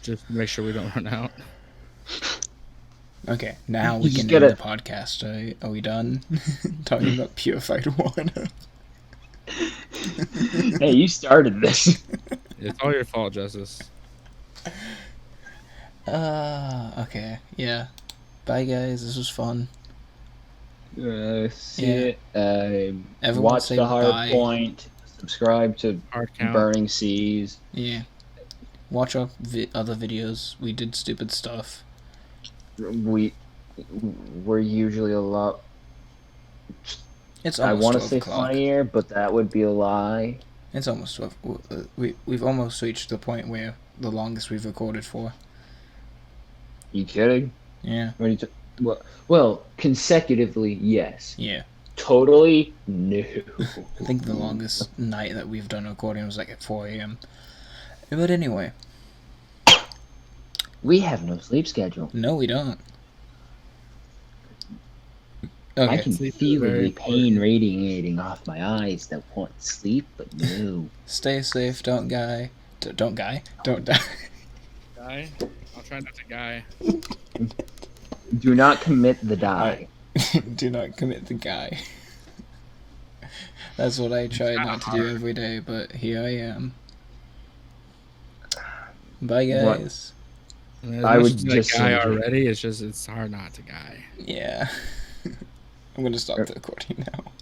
[SPEAKER 3] Just to make sure we don't run out.
[SPEAKER 2] Okay, now
[SPEAKER 1] You
[SPEAKER 2] we
[SPEAKER 1] just
[SPEAKER 2] can end
[SPEAKER 1] gotta-
[SPEAKER 2] the podcast. Are we done talking about purified water?
[SPEAKER 1] Hey, you started this.
[SPEAKER 3] It's all your fault, Justice.
[SPEAKER 2] Okay, yeah. Bye, guys. This was fun.
[SPEAKER 1] See
[SPEAKER 2] Everyone
[SPEAKER 1] watch
[SPEAKER 2] say
[SPEAKER 1] the hard
[SPEAKER 2] bye.
[SPEAKER 1] point. Subscribe to
[SPEAKER 3] Hard count.
[SPEAKER 1] Burning Seas.
[SPEAKER 2] Yeah. Watch our other videos. We did stupid stuff.
[SPEAKER 1] We're usually a lot.
[SPEAKER 2] It's
[SPEAKER 1] I
[SPEAKER 2] almost
[SPEAKER 1] want to
[SPEAKER 2] 12
[SPEAKER 1] say
[SPEAKER 2] o'clock.
[SPEAKER 1] funnier, but that would be a lie.
[SPEAKER 2] It's almost 12. We've almost reached the point where the longest we've recorded for.
[SPEAKER 1] You kidding?
[SPEAKER 2] Yeah.
[SPEAKER 1] What are you well, consecutively, yes.
[SPEAKER 2] Yeah.
[SPEAKER 1] Totally, no.
[SPEAKER 2] I think the longest night that we've done recording was like at 4 a.m. But anyway.
[SPEAKER 1] We have no sleep schedule.
[SPEAKER 2] No, we don't.
[SPEAKER 1] I
[SPEAKER 2] Okay.
[SPEAKER 1] can
[SPEAKER 3] Sleep is
[SPEAKER 1] feel
[SPEAKER 3] very
[SPEAKER 1] the pain radiating off my eyes that want sleep, but no.
[SPEAKER 2] Stay safe. Don't die. Don't die. Don't die.
[SPEAKER 3] Guy? I'll try not to guy.
[SPEAKER 1] Do not commit the die.
[SPEAKER 2] Do not commit the guy. That's what I try not to do every day, but here I am. Bye, guys.
[SPEAKER 1] I would
[SPEAKER 3] just
[SPEAKER 1] just
[SPEAKER 3] guy
[SPEAKER 1] say-
[SPEAKER 3] already. It's hard not to guy.
[SPEAKER 2] Yeah. I'm gonna stop the recording now.